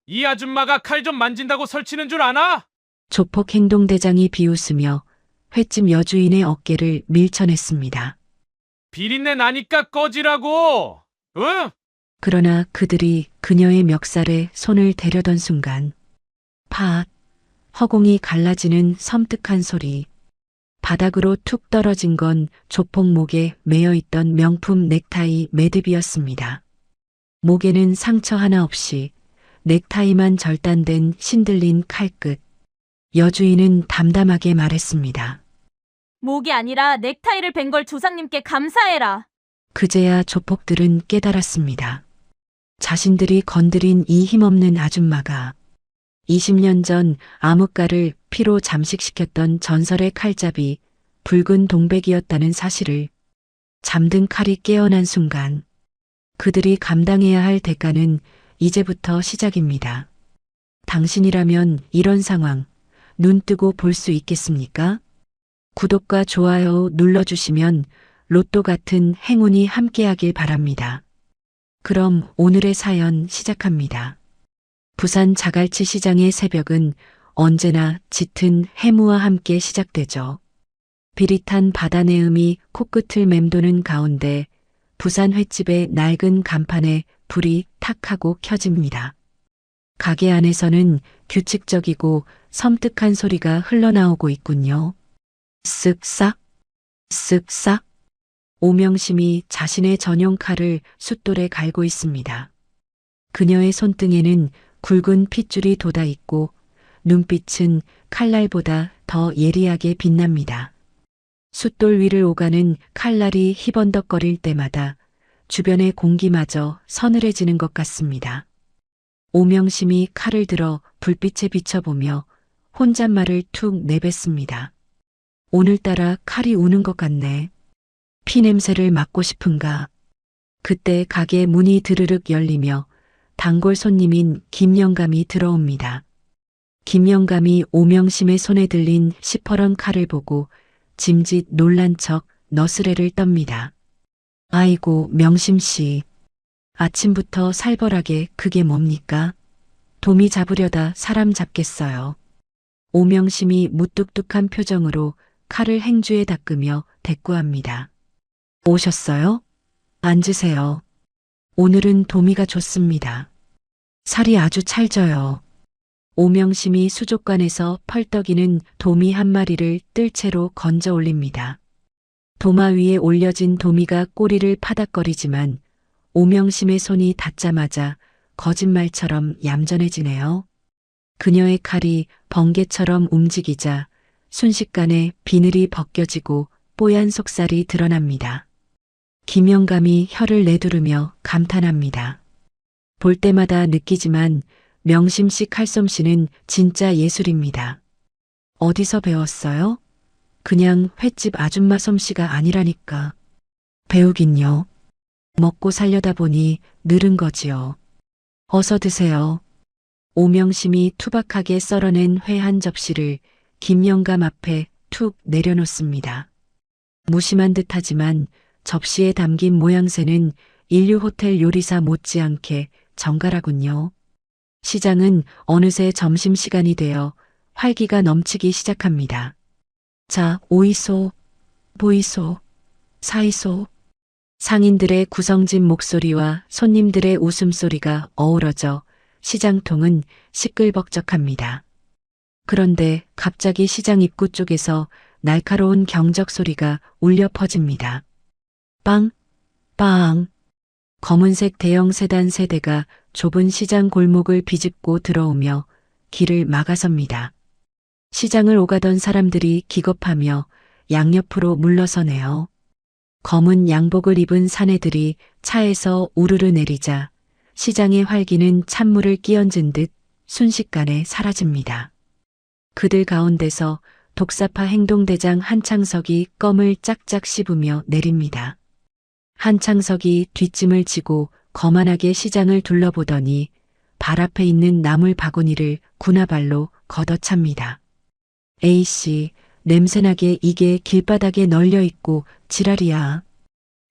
이 아줌마가 칼 좀 만진다고 설치는 줄 아나? 조폭 행동대장이 비웃으며 횟집 여주인의 어깨를 밀쳐냈습니다. 비린내 나니까 꺼지라고! 응? 그러나 그들이 그녀의 멱살에 손을 대려던 순간 팟 허공이 갈라지는 섬뜩한 소리. 바닥으로 툭 떨어진 건 조폭 목에 매여있던 명품 넥타이 매듭이었습니다. 목에는 상처 하나 없이 넥타이만 절단된 신들린 칼끝. 여주인은 담담하게 말했습니다. 목이 아니라 넥타이를 벤 걸 조상님께 감사해라. 그제야 조폭들은 깨달았습니다. 자신들이 건드린 이 힘없는 아줌마가 20년 전 암흑가를 피로 잠식시켰던 전설의 칼잡이 붉은 동백이었다는 사실을. 잠든 칼이 깨어난 순간 그들이 감당해야 할 대가는 이제부터 시작입니다. 당신이라면 이런 상황 눈 뜨고 볼 수 있겠습니까? 구독과 좋아요 눌러주시면 로또 같은 행운이 함께하길 바랍니다. 그럼 오늘의 사연 시작합니다. 부산 자갈치 시장의 새벽은 언제나 짙은 해무와 함께 시작되죠. 비릿한 바다 내음이 코끝을 맴도는 가운데 부산 횟집의 낡은 간판에 불이 탁 하고 켜집니다. 가게 안에서는 규칙적이고 섬뜩한 소리가 흘러나오고 있군요. 쓱싹, 쓱싹. 오명심이 자신의 전용 칼을 숫돌에 갈고 있습니다. 그녀의 손등에는 굵은 핏줄이 돋아 있고 눈빛은 칼날보다 더 예리하게 빛납니다. 숫돌 위를 오가는 칼날이 희번덕거릴 때마다 주변의 공기마저 서늘해지는 것 같습니다. 오명심이 칼을 들어 불빛에 비춰보며 혼잣말을 툭 내뱉습니다. 오늘따라 칼이 우는 것 같네. 피냄새를 맡고 싶은가. 그때 가게 문이 드르륵 열리며 단골 손님인 김영감이 들어옵니다. 김영감이 오명심의 손에 들린 시퍼런 칼을 보고 짐짓 놀란 척 너스레를 떱니다. 아이고 명심씨. 아침부터 살벌하게 그게 뭡니까? 도미 잡으려다 사람 잡겠어요. 오명심이 무뚝뚝한 표정으로 칼을 행주에 닦으며 대꾸합니다. 오셨어요? 앉으세요. 오늘은 도미가 좋습니다. 살이 아주 찰져요. 오명심이 수족관에서 펄떡이는 도미 한 마리를 뜰채로 건져 올립니다. 도마 위에 올려진 도미가 꼬리를 파닥거리지만 오명심의 손이 닿자마자 거짓말처럼 얌전해지네요. 그녀의 칼이 번개처럼 움직이자 순식간에 비늘이 벗겨지고 뽀얀 속살이 드러납니다. 김영감이 혀를 내두르며 감탄합니다. 볼 때마다 느끼지만 명심씨 칼솜씨는 진짜 예술입니다. 어디서 배웠어요? 그냥 횟집 아줌마 솜씨가 아니라니까. 배우긴요. 먹고 살려다 보니 늘은 거지요. 어서 드세요. 오명심이 투박하게 썰어낸 회 한 접시를 김영감 앞에 툭 내려놓습니다. 무심한 듯하지만 접시에 담긴 모양새는 인류 호텔 요리사 못지않게 정갈하군요. 시장은 어느새 점심시간이 되어 활기가 넘치기 시작합니다. 자, 오이소, 보이소, 사이소. 상인들의 구성진 목소리와 손님들의 웃음소리가 어우러져 시장통은 시끌벅적합니다. 그런데 갑자기 시장 입구 쪽에서 날카로운 경적 소리가 울려 퍼집니다. 빵, 빵. 검은색 대형 세단 세대가 좁은 시장 골목을 비집고 들어오며 길을 막아섭니다. 시장을 오가던 사람들이 기겁하며 양옆으로 물러서네요. 검은 양복을 입은 사내들이 차에서 우르르 내리자 시장의 활기는 찬물을 끼얹은 듯 순식간에 사라집니다. 그들 가운데서 독사파 행동대장 한창석이 껌을 짝짝 씹으며 내립니다. 한창석이 뒷짐을 지고 거만하게 시장을 둘러보더니 발 앞에 있는 나물 바구니를 군화발로 걷어찹니다. A씨, 냄새나게 이게 길바닥에 널려있고 지랄이야.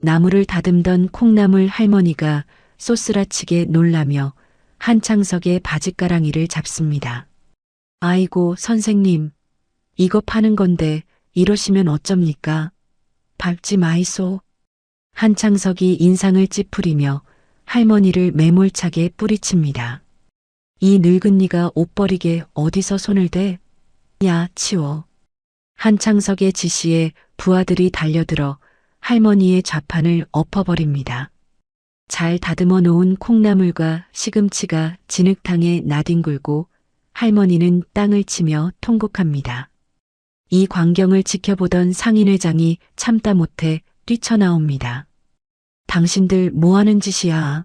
나물을 다듬던 콩나물 할머니가 쏘스라치게 놀라며 한창석의 바짓가랑이를 잡습니다. 아이고, 선생님. 이거 파는 건데 이러시면 어쩝니까? 밟지 마이소. 한창석이 인상을 찌푸리며 할머니를 매몰차게 뿌리칩니다. 이 늙은니가 옷 버리게 어디서 손을 대? 야, 치워. 한창석의 지시에 부하들이 달려들어 할머니의 좌판을 엎어버립니다. 잘 다듬어 놓은 콩나물과 시금치가 진흙탕에 나뒹굴고 할머니는 땅을 치며 통곡합니다. 이 광경을 지켜보던 상인회장이 참다 못해 뛰쳐나옵니다. 당신들 뭐하는 짓이야?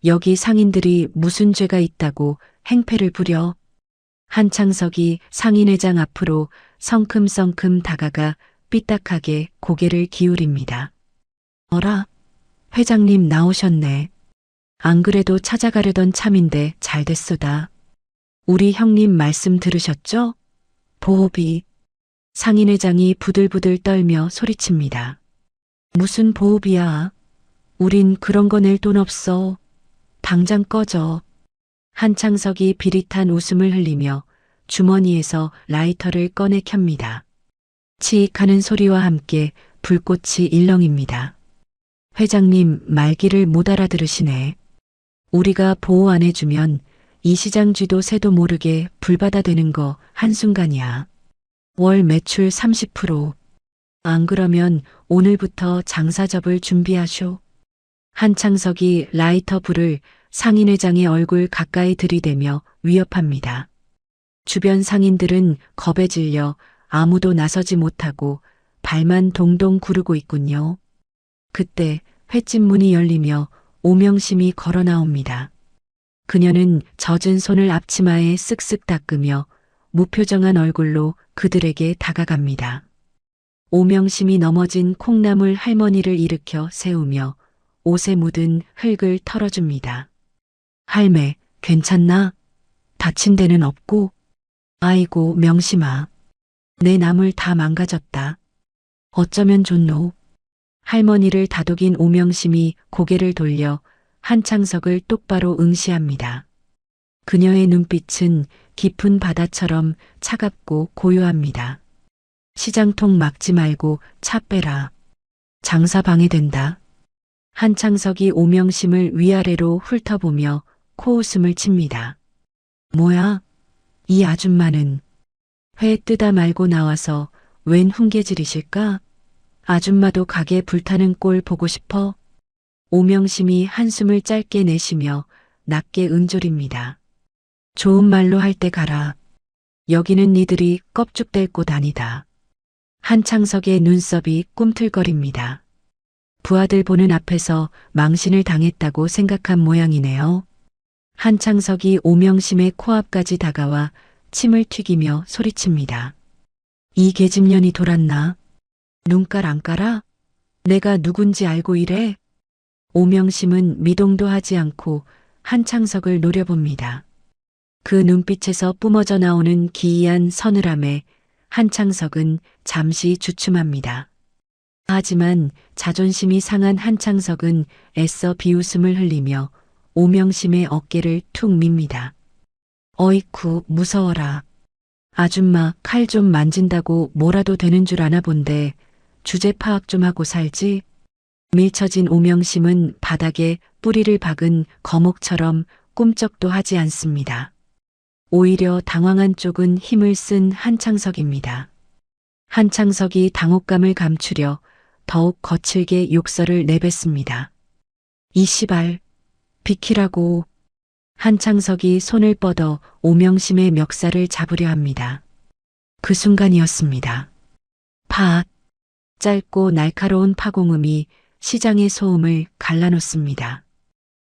여기 상인들이 무슨 죄가 있다고 행패를 부려? 한창석이 상인회장 앞으로 성큼성큼 다가가 삐딱하게 고개를 기울입니다. 어라? 회장님 나오셨네. 안 그래도 찾아가려던 참인데 잘됐소다. 우리 형님 말씀 들으셨죠? 보호비. 상인회장이 부들부들 떨며 소리칩니다. 무슨 보호비야? 우린 그런 거 낼 돈 없어. 당장 꺼져. 한창석이 비릿한 웃음을 흘리며 주머니에서 라이터를 꺼내 켭니다. 치익하는 소리와 함께 불꽃이 일렁입니다. 회장님 말귀를 못 알아들으시네. 우리가 보호 안 해주면 이 시장 쥐도 새도 모르게 불바다 되는 거 한순간이야. 월 매출 30%. 안 그러면 오늘부터 장사 접을 준비하쇼. 한창석이 라이터 불을 상인회장의 얼굴 가까이 들이대며 위협합니다. 주변 상인들은 겁에 질려 아무도 나서지 못하고 발만 동동 구르고 있군요. 그때 횟집 문이 열리며 오명심이 걸어 나옵니다. 그녀는 젖은 손을 앞치마에 쓱쓱 닦으며 무표정한 얼굴로 그들에게 다가갑니다. 오명심이 넘어진 콩나물 할머니를 일으켜 세우며 옷에 묻은 흙을 털어줍니다. 할매, 괜찮나? 다친 데는 없고? 아이고, 명심아. 내 나물 다 망가졌다. 어쩌면 좋노. 할머니를 다독인 오명심이 고개를 돌려 한창석을 똑바로 응시합니다. 그녀의 눈빛은 깊은 바다처럼 차갑고 고요합니다. 시장통 막지 말고 차 빼라. 장사 방해된다. 한창석이 오명심을 위아래로 훑어보며 코웃음을 칩니다. 뭐야? 이 아줌마는 회 뜨다 말고 나와서 웬 훈계질이실까? 아줌마도 가게 불타는 꼴 보고 싶어? 오명심이 한숨을 짧게 내쉬며 낮게 은졸입니다. 좋은 말로 할 때 가라. 여기는 니들이 껍죽될 곳 아니다. 한창석의 눈썹이 꿈틀거립니다. 부하들 보는 앞에서 망신을 당했다고 생각한 모양이네요. 한창석이 오명심의 코앞까지 다가와 침을 튀기며 소리칩니다. 이 계집년이 돌았나? 눈깔 안 깔아? 내가 누군지 알고 이래? 오명심은 미동도 하지 않고 한창석을 노려봅니다. 그 눈빛에서 뿜어져 나오는 기이한 서늘함에 한창석은 잠시 주춤합니다. 하지만 자존심이 상한 한창석은 애써 비웃음을 흘리며 오명심의 어깨를 툭 밉니다. 어이쿠, 무서워라. 아줌마 칼 좀 만진다고 뭐라도 되는 줄 아나 본데 주제 파악 좀 하고 살지? 밀쳐진 오명심은 바닥에 뿌리를 박은 거목처럼 꿈쩍도 하지 않습니다. 오히려 당황한 쪽은 힘을 쓴 한창석입니다. 한창석이 당혹감을 감추려 더욱 거칠게 욕설을 내뱉습니다. 이 씨발, 비키라고. 한창석이 손을 뻗어 오명심의 멱살을 잡으려 합니다. 그 순간이었습니다. 팟! 짧고 날카로운 파공음이 시장의 소음을 갈라놓습니다.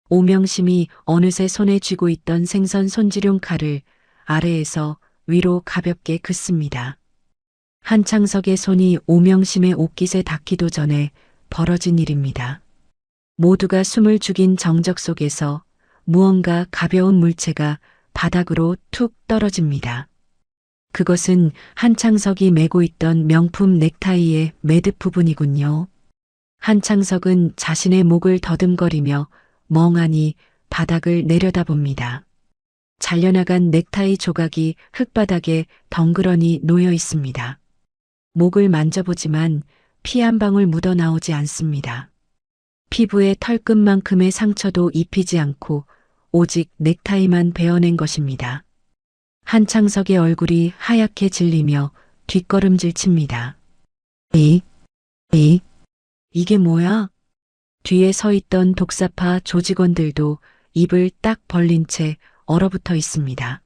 오명심이 어느새 손에 쥐고 있던 생선 손질용 칼을 아래에서 위로 가볍게 긋습니다. 한창석의 손이 오명심의 옷깃에 닿기도 전에 벌어진 일입니다. 모두가 숨을 죽인 정적 속에서 무언가 가벼운 물체가 바닥으로 툭 떨어집니다. 그것은 한창석이 메고 있던 명품 넥타이의 매듭 부분이군요. 한창석은 자신의 목을 더듬거리며 멍하니 바닥을 내려다봅니다. 잘려나간 넥타이 조각이 흙바닥에 덩그러니 놓여 있습니다. 목을 만져보지만 피 한 방울 묻어 나오지 않습니다. 피부에 털끝만큼의 상처도 입히지 않고 오직 넥타이만 베어낸 것입니다. 한창석의 얼굴이 하얗게 질리며 뒷걸음질 칩니다. 이게 뭐야? 뒤에 서 있던 독사파 조직원들도 입을 딱 벌린 채 얼어붙어 있습니다.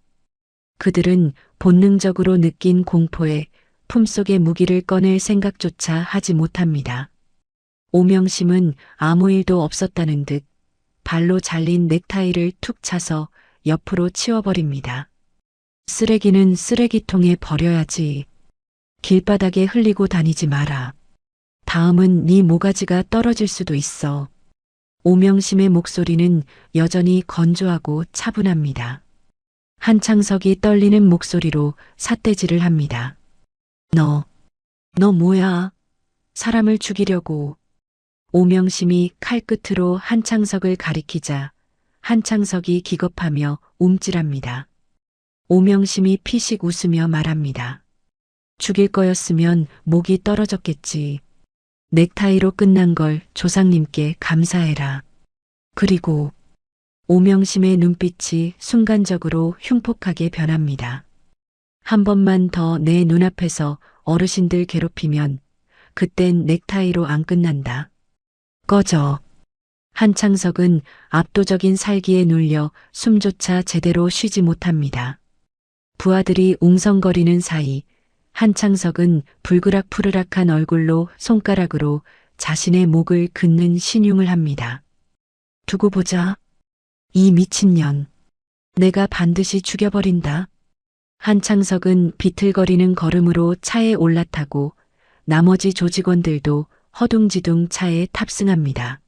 그들은 본능적으로 느낀 공포에 품속의 무기를 꺼낼 생각조차 하지 못합니다. 오명심은 아무 일도 없었다는 듯 발로 잘린 넥타이를 툭 차서 옆으로 치워버립니다. 쓰레기는 쓰레기통에 버려야지. 길바닥에 흘리고 다니지 마라. 다음은 네 모가지가 떨어질 수도 있어. 오명심의 목소리는 여전히 건조하고 차분합니다. 한창석이 떨리는 목소리로 삿대질을 합니다. 너 뭐야? 사람을 죽이려고. 오명심이 칼끝으로 한창석을 가리키자 한창석이 기겁하며 움찔합니다. 오명심이 피식 웃으며 말합니다. 죽일 거였으면 목이 떨어졌겠지. 넥타이로 끝난 걸 조상님께 감사해라. 그리고 오명심의 눈빛이 순간적으로 흉폭하게 변합니다. 한 번만 더 내 눈앞에서 어르신들 괴롭히면 그땐 넥타이로 안 끝난다. 꺼져. 한창석은 압도적인 살기에 눌려 숨조차 제대로 쉬지 못합니다. 부하들이 웅성거리는 사이 한창석은 불그락푸르락한 얼굴로 손가락으로 자신의 목을 긋는 신용을 합니다. 두고 보자. 이 미친년. 내가 반드시 죽여버린다. 한창석은 비틀거리는 걸음으로 차에 올라타고 나머지 조직원들도 허둥지둥 차에 탑승합니다.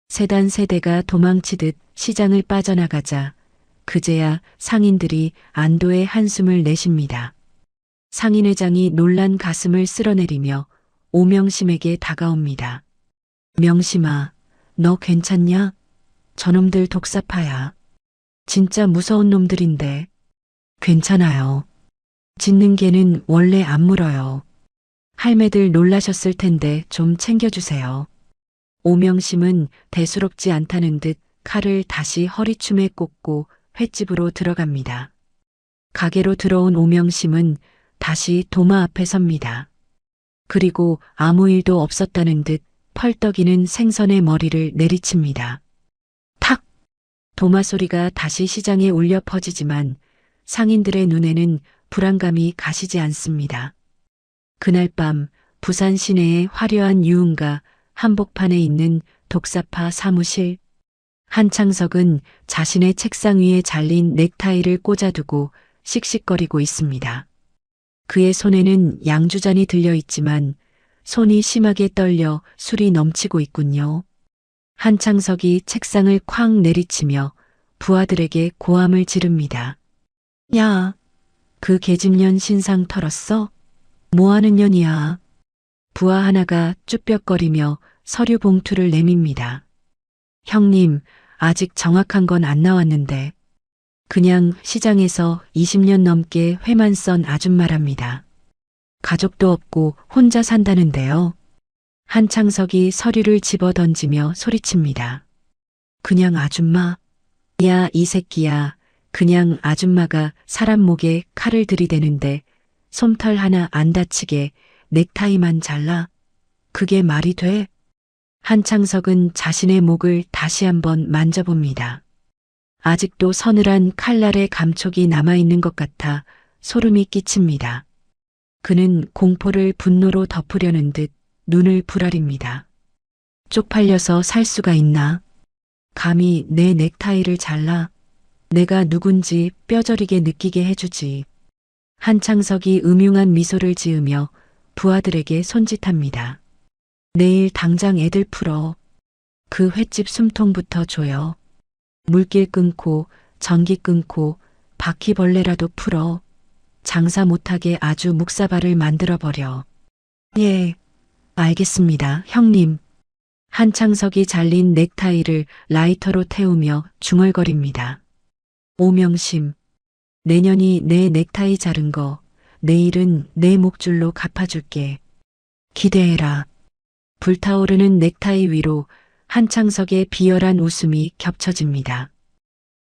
세단 세대가 도망치듯 시장을 빠져나가자 그제야 상인들이 안도의 한숨을 내쉽니다. 상인회장이 놀란 가슴을 쓸어내리며 오명심에게 다가옵니다. 명심아, 너 괜찮냐? 저놈들 독사파야. 진짜 무서운 놈들인데. 괜찮아요. 짖는 개는 원래 안 물어요. 할매들 놀라셨을 텐데 좀 챙겨주세요. 오명심은 대수롭지 않다는 듯 칼을 다시 허리춤에 꽂고 횟집으로 들어갑니다. 가게로 들어온 오명심은 다시 도마 앞에 섭니다. 그리고 아무 일도 없었다는 듯 펄떡이는 생선의 머리를 내리칩니다. 탁! 도마 소리가 다시 시장에 울려 퍼지지만 상인들의 눈에는 불안감이 가시지 않습니다. 그날 밤 부산 시내의 화려한 유흥가 한복판에 있는 독사파 사무실. 한창석은 자신의 책상 위에 잘린 넥타이를 꽂아두고 씩씩거리고 있습니다. 그의 손에는 양주잔이 들려 있지만 손이 심하게 떨려 술이 넘치고 있군요. 한창석이 책상을 쾅 내리치며 부하들에게 고함을 지릅니다. 야, 그 계집년 신상 털었어? 뭐하는 년이야? 부하 하나가 쭈뼛거리며 서류 봉투를 내밉니다. 형님, 아직 정확한 건 안 나왔는데 그냥 시장에서 20년 넘게 회만 썬 아줌마랍니다. 가족도 없고 혼자 산다는데요. 한창석이 서류를 집어던지며 소리칩니다. 그냥 아줌마? 야, 이 새끼야. 그냥 아줌마가 사람 목에 칼을 들이대는데 솜털 하나 안 다치게 넥타이만 잘라? 그게 말이 돼? 한창석은 자신의 목을 다시 한번 만져봅니다. 아직도 서늘한 칼날의 감촉이 남아있는 것 같아 소름이 끼칩니다. 그는 공포를 분노로 덮으려는 듯 눈을 부라립니다. 쪽팔려서 살 수가 있나? 감히 내 넥타이를 잘라? 내가 누군지 뼈저리게 느끼게 해주지. 한창석이 음흉한 미소를 지으며 부하들에게 손짓합니다. 내일 당장 애들 풀어. 그 횟집 숨통부터 줘요. 물길 끊고 전기 끊고 바퀴벌레라도 풀어. 장사 못하게 아주 묵사발을 만들어버려. 예, 알겠습니다, 형님. 한창석이 잘린 넥타이를 라이터로 태우며 중얼거립니다. 오명심, 내년이 내 넥타이 자른 거, 내일은 내 목줄로 갚아줄게. 기대해라. 불타오르는 넥타이 위로 한창석의 비열한 웃음이 겹쳐집니다.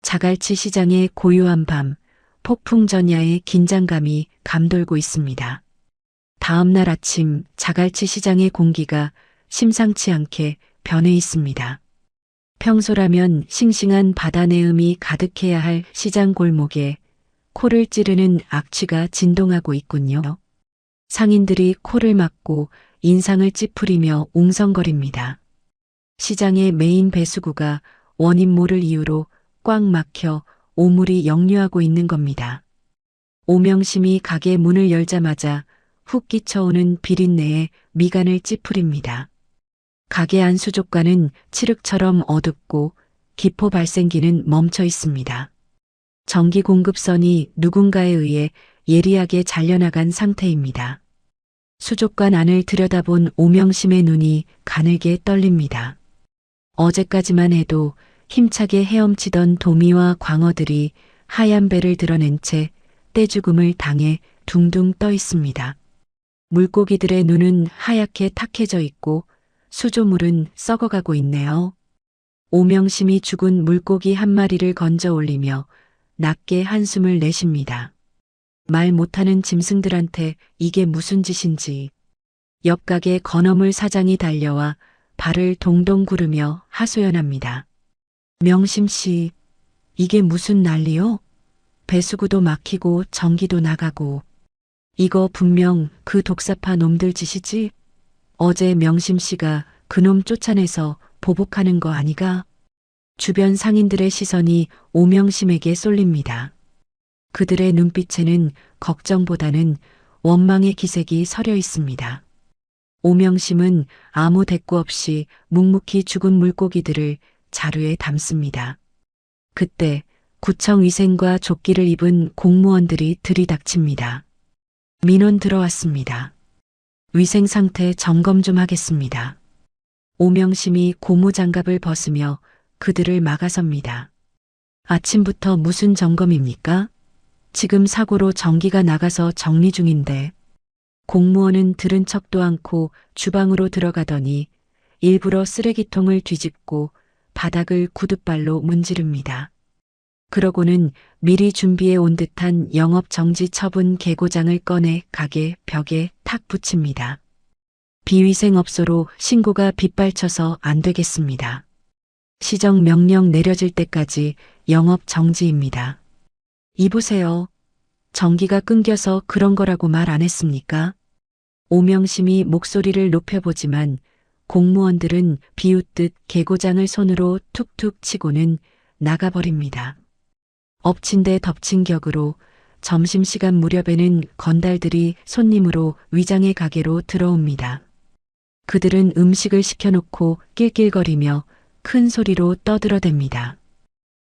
자갈치 시장의 고요한 밤, 폭풍전야의 긴장감이 감돌고 있습니다. 다음 날 아침 자갈치 시장의 공기가 심상치 않게 변해 있습니다. 평소라면 싱싱한 바다 내음이 가득해야 할 시장 골목에 코를 찌르는 악취가 진동하고 있군요. 상인들이 코를 막고 인상을 찌푸리며 웅성거립니다. 시장의 메인 배수구가 원인 모를 이유로 꽉 막혀 오물이 역류하고 있는 겁니다. 오명심이 가게 문을 열자마자 훅 끼쳐오는 비린내에 미간을 찌푸립니다. 가게 안 수족관은 칠흑처럼 어둡고 기포 발생기는 멈춰 있습니다. 전기 공급선이 누군가에 의해 예리하게 잘려나간 상태입니다. 수족관 안을 들여다본 오명심의 눈이 가늘게 떨립니다. 어제까지만 해도 힘차게 헤엄치던 도미와 광어들이 하얀 배를 드러낸 채 떼죽음을 당해 둥둥 떠 있습니다. 물고기들의 눈은 하얗게 탁해져 있고 수조물은 썩어가고 있네요. 오명심이 죽은 물고기 한 마리를 건져 올리며 낮게 한숨을 내쉽니다. 말 못하는 짐승들한테 이게 무슨 짓인지. 옆 가게 건어물 사장이 달려와 발을 동동 구르며 하소연합니다. 명심씨, 이게 무슨 난리요? 배수구도 막히고 전기도 나가고. 이거 분명 그 독사파 놈들 짓이지? 어제 명심씨가 그놈 쫓아내서 보복하는 거 아니가? 주변 상인들의 시선이 오명심에게 쏠립니다. 그들의 눈빛에는 걱정보다는 원망의 기색이 서려 있습니다. 오명심은 아무 대꾸 없이 묵묵히 죽은 물고기들을 자루에 담습니다. 그때 구청 위생과 조끼를 입은 공무원들이 들이닥칩니다. 민원 들어왔습니다. 위생 상태 점검 좀 하겠습니다. 오명심이 고무장갑을 벗으며 그들을 막아섭니다. 아침부터 무슨 점검입니까? 지금 사고로 전기가 나가서 정리 중인데. 공무원은 들은 척도 않고 주방으로 들어가더니 일부러 쓰레기통을 뒤집고 바닥을 구둣발로 문지릅니다. 그러고는 미리 준비해 온 듯한 영업 정지 처분 계고장을 꺼내 가게 벽에 탁 붙입니다. 비위생업소로 신고가 빗발쳐서 안 되겠습니다. 시정 명령 내려질 때까지 영업 정지입니다. 이보세요. 전기가 끊겨서 그런 거라고 말 안 했습니까? 오명심이 목소리를 높여보지만 공무원들은 비웃듯 계고장을 손으로 툭툭 치고는 나가버립니다. 엎친 데 덮친 격으로 점심시간 무렵에는 건달들이 손님으로 위장의 가게로 들어옵니다. 그들은 음식을 시켜놓고 낄낄거리며 큰 소리로 떠들어댑니다.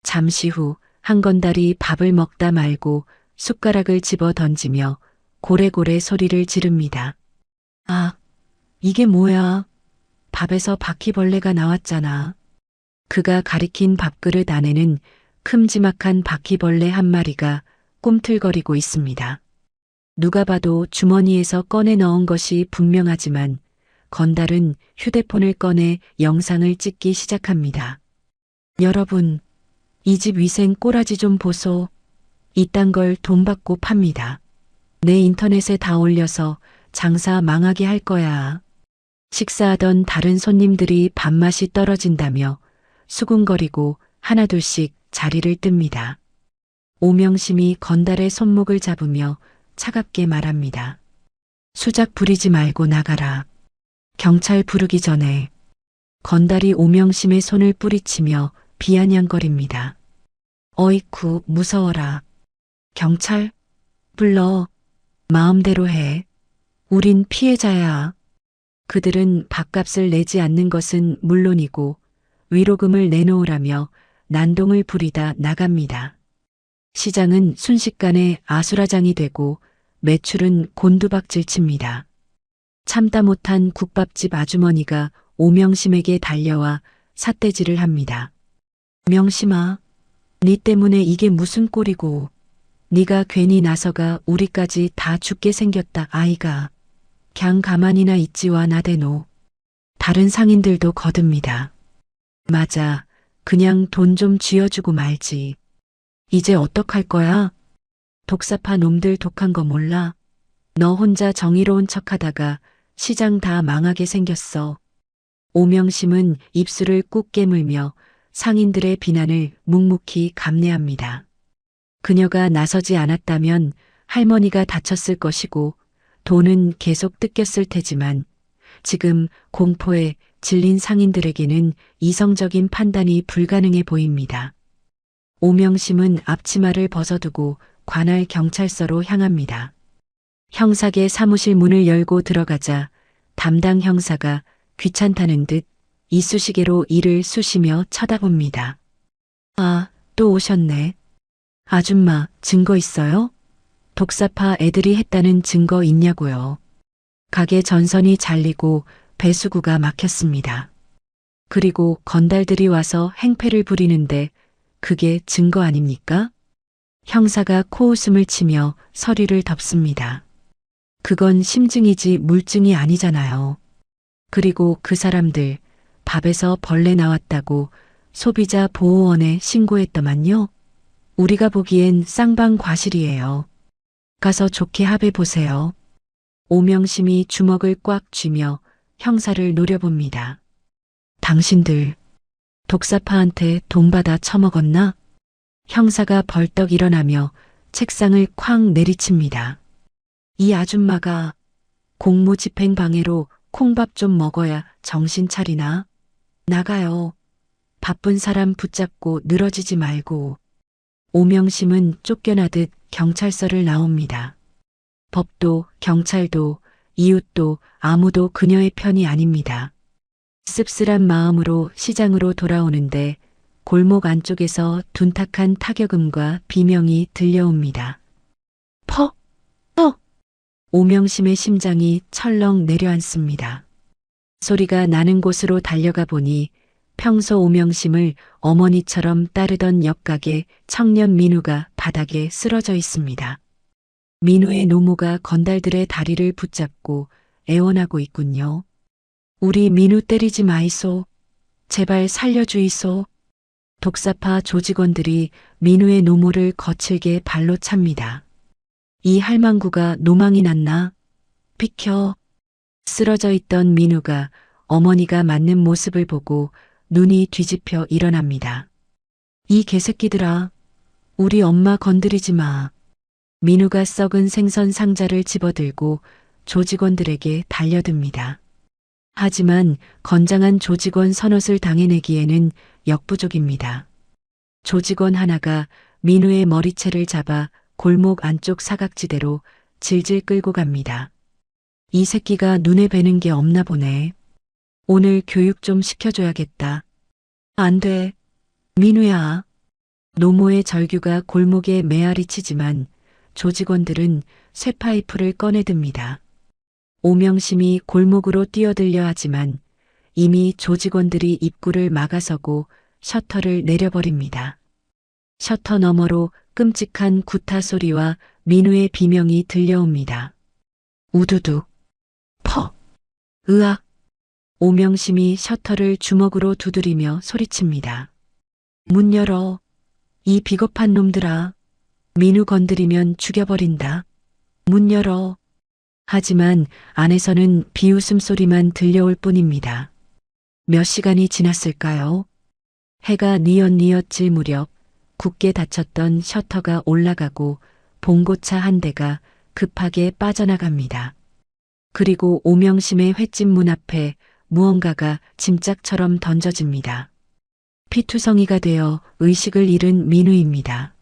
잠시 후 한 건달이 밥을 먹다 말고 숟가락을 집어 던지며 고래고래 소리를 지릅니다. 아, 이게 뭐야? 밥에서 바퀴벌레가 나왔잖아. 그가 가리킨 밥그릇 안에는 큼지막한 바퀴벌레 한 마리가 꿈틀거리고 있습니다. 누가 봐도 주머니에서 꺼내 넣은 것이 분명하지만 건달은 휴대폰을 꺼내 영상을 찍기 시작합니다. 여러분, 이 집 위생 꼬라지 좀 보소. 이딴 걸 돈 받고 팝니다. 내 인터넷에 다 올려서 장사 망하게 할 거야. 식사하던 다른 손님들이 밥맛이 떨어진다며 수군거리고 하나둘씩 자리를 뜹니다. 오명심이 건달의 손목을 잡으며 차갑게 말합니다. 수작 부리지 말고 나가라. 경찰 부르기 전에. 건달이 오명심의 손을 뿌리치며 비아냥거립니다. 어이쿠 무서워라. 경찰? 불러. 마음대로 해. 우린 피해자야. 그들은 밥값을 내지 않는 것은 물론이고 위로금을 내놓으라며 난동을 부리다 나갑니다. 시장은 순식간에 아수라장이 되고 매출은 곤두박질칩니다. 참다 못한 국밥집 아주머니가 오명심에게 달려와 삿대질을 합니다. 명심아, 니 때문에 이게 무슨 꼴이고, 니가 괜히 나서가 우리까지 다 죽게 생겼다 아이가. 걍 가만히나 있지와 나대노. 다른 상인들도 거듭니다. 맞아, 그냥 돈 좀 쥐어주고 말지. 이제 어떡할 거야? 독사파 놈들 독한 거 몰라? 너 혼자 정의로운 척하다가 시장 다 망하게 생겼어. 오명심은 입술을 꾹 깨물며 상인들의 비난을 묵묵히 감내합니다. 그녀가 나서지 않았다면 할머니가 다쳤을 것이고 돈은 계속 뜯겼을 테지만 지금 공포에 질린 상인들에게는 이성적인 판단이 불가능해 보입니다. 오명심은 앞치마를 벗어두고 관할 경찰서로 향합니다. 형사계 사무실 문을 열고 들어가자 담당 형사가 귀찮다는 듯 이쑤시개로 이를 쑤시며 쳐다봅니다. 아, 또 오셨네. 아줌마, 증거 있어요? 독사파 애들이 했다는 증거 있냐고요. 가게 전선이 잘리고 배수구가 막혔습니다. 그리고 건달들이 와서 행패를 부리는데 그게 증거 아닙니까? 형사가 코웃음을 치며 서리를 덮습니다. 그건 심증이지 물증이 아니잖아요. 그리고 그 사람들 밥에서 벌레 나왔다고 소비자 보호원에 신고했더만요. 우리가 보기엔 쌍방과실이에요. 가서 좋게 합해 보세요. 오명심이 주먹을 꽉 쥐며 형사를 노려봅니다. 당신들 독사파한테 돈 받아 처먹었나? 형사가 벌떡 일어나며 책상을 쾅 내리칩니다. 이 아줌마가 공무집행방해로 콩밥 좀 먹어야 정신 차리나? 나가요. 바쁜 사람 붙잡고 늘어지지 말고. 오명심은 쫓겨나듯 경찰서를 나옵니다. 법도 경찰도 이웃도 아무도 그녀의 편이 아닙니다. 씁쓸한 마음으로 시장으로 돌아오는데 골목 안쪽에서 둔탁한 타격음과 비명이 들려옵니다. 퍽! 퍽! 오명심의 심장이 철렁 내려앉습니다. 소리가 나는 곳으로 달려가 보니 평소 오명심을 어머니처럼 따르던 옆가게 청년 민우가 바닥에 쓰러져 있습니다. 민우의 노모가 건달들의 다리를 붙잡고 애원하고 있군요. 우리 민우 때리지 마이소. 제발 살려주이소. 독사파 조직원들이 민우의 노모를 거칠게 발로 찹니다. 이 할망구가 노망이 났나? 비켜. 쓰러져 있던 민우가 어머니가 맞는 모습을 보고 눈이 뒤집혀 일어납니다. 이 개새끼들아, 우리 엄마 건드리지 마. 민우가 썩은 생선 상자를 집어들고 조직원들에게 달려듭니다. 하지만 건장한 조직원 서넛을 당해내기에는 역부족입니다. 조직원 하나가 민우의 머리채를 잡아 골목 안쪽 사각지대로 질질 끌고 갑니다. 이 새끼가 눈에 뵈는 게 없나 보네. 오늘 교육 좀 시켜줘야겠다. 안 돼. 민우야. 노모의 절규가 골목에 메아리 치지만 조직원들은 쇠파이프를 꺼내듭니다. 오명심이 골목으로 뛰어들려 하지만 이미 조직원들이 입구를 막아서고 셔터를 내려버립니다. 셔터 너머로 끔찍한 구타 소리와 민우의 비명이 들려옵니다. 우두둑. 퍽. 으악. 오명심이 셔터를 주먹으로 두드리며 소리칩니다. 문 열어. 이 비겁한 놈들아. 민우 건드리면 죽여버린다. 문 열어. 하지만 안에서는 비웃음 소리만 들려올 뿐입니다. 몇 시간이 지났을까요? 해가 뉘엿뉘엿 질 무렵 굳게 닫혔던 셔터가 올라가고 봉고차 한 대가 급하게 빠져나갑니다. 그리고 오명심의 횟집 문 앞에 무언가가 짐짝처럼 던져집니다. 피투성이가 되어 의식을 잃은 민우입니다.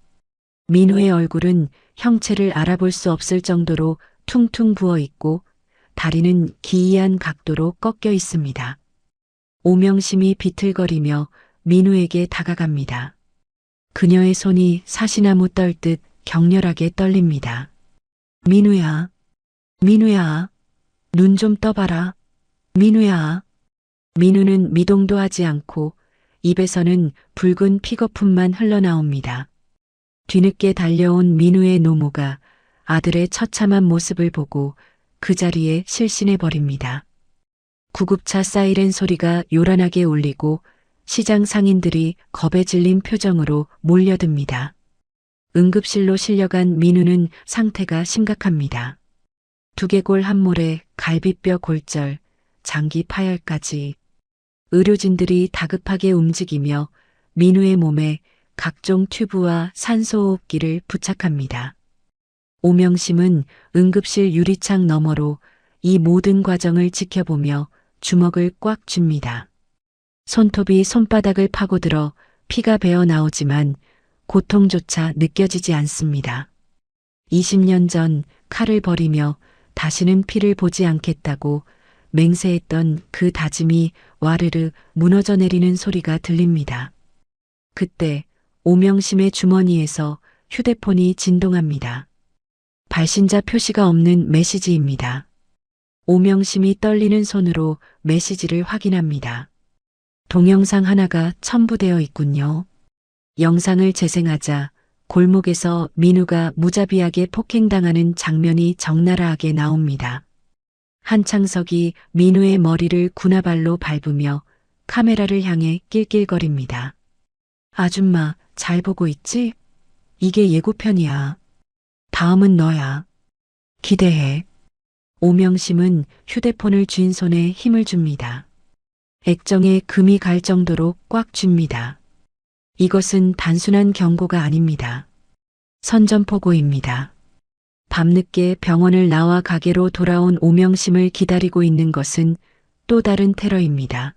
민우의 얼굴은 형체를 알아볼 수 없을 정도로 퉁퉁 부어 있고 다리는 기이한 각도로 꺾여 있습니다. 오명심이 비틀거리며 민우에게 다가갑니다. 그녀의 손이 사시나무 떨듯 격렬하게 떨립니다. 민우야, 민우야, 눈 좀 떠봐라. 민우야. 민우는 미동도 하지 않고 입에서는 붉은 피거품만 흘러나옵니다. 뒤늦게 달려온 민우의 노모가 아들의 처참한 모습을 보고 그 자리에 실신해 버립니다. 구급차 사이렌 소리가 요란하게 울리고 시장 상인들이 겁에 질린 표정으로 몰려듭니다. 응급실로 실려간 민우는 상태가 심각합니다. 두개골 한 몰에 갈비뼈 골절, 장기 파열까지. 의료진들이 다급하게 움직이며 민우의 몸에 각종 튜브와 산소호흡기를 부착합니다. 오명심은 응급실 유리창 너머로 이 모든 과정을 지켜보며 주먹을 꽉 쥡니다. 손톱이 손바닥을 파고들어 피가 배어 나오지만 고통조차 느껴지지 않습니다. 20년 전 칼을 버리며 다시는 피를 보지 않겠다고 맹세했던 그 다짐이 와르르 무너져 내리는 소리가 들립니다. 그때 오명심의 주머니에서 휴대폰이 진동합니다. 발신자 표시가 없는 메시지입니다. 오명심이 떨리는 손으로 메시지를 확인합니다. 동영상 하나가 첨부되어 있군요. 영상을 재생하자 골목에서 민우가 무자비하게 폭행당하는 장면이 적나라하게 나옵니다. 한창석이 민우의 머리를 군화발로 밟으며 카메라를 향해 낄낄거립니다. 아줌마, 잘 보고 있지? 이게 예고편이야. 다음은 너야. 기대해. 오명심은 휴대폰을 쥔 손에 힘을 줍니다. 액정에 금이 갈 정도로 꽉 쥡니다. 이것은 단순한 경고가 아닙니다. 선전포고입니다. 밤늦게 병원을 나와 가게로 돌아온 오명심을 기다리고 있는 것은 또 다른 테러입니다.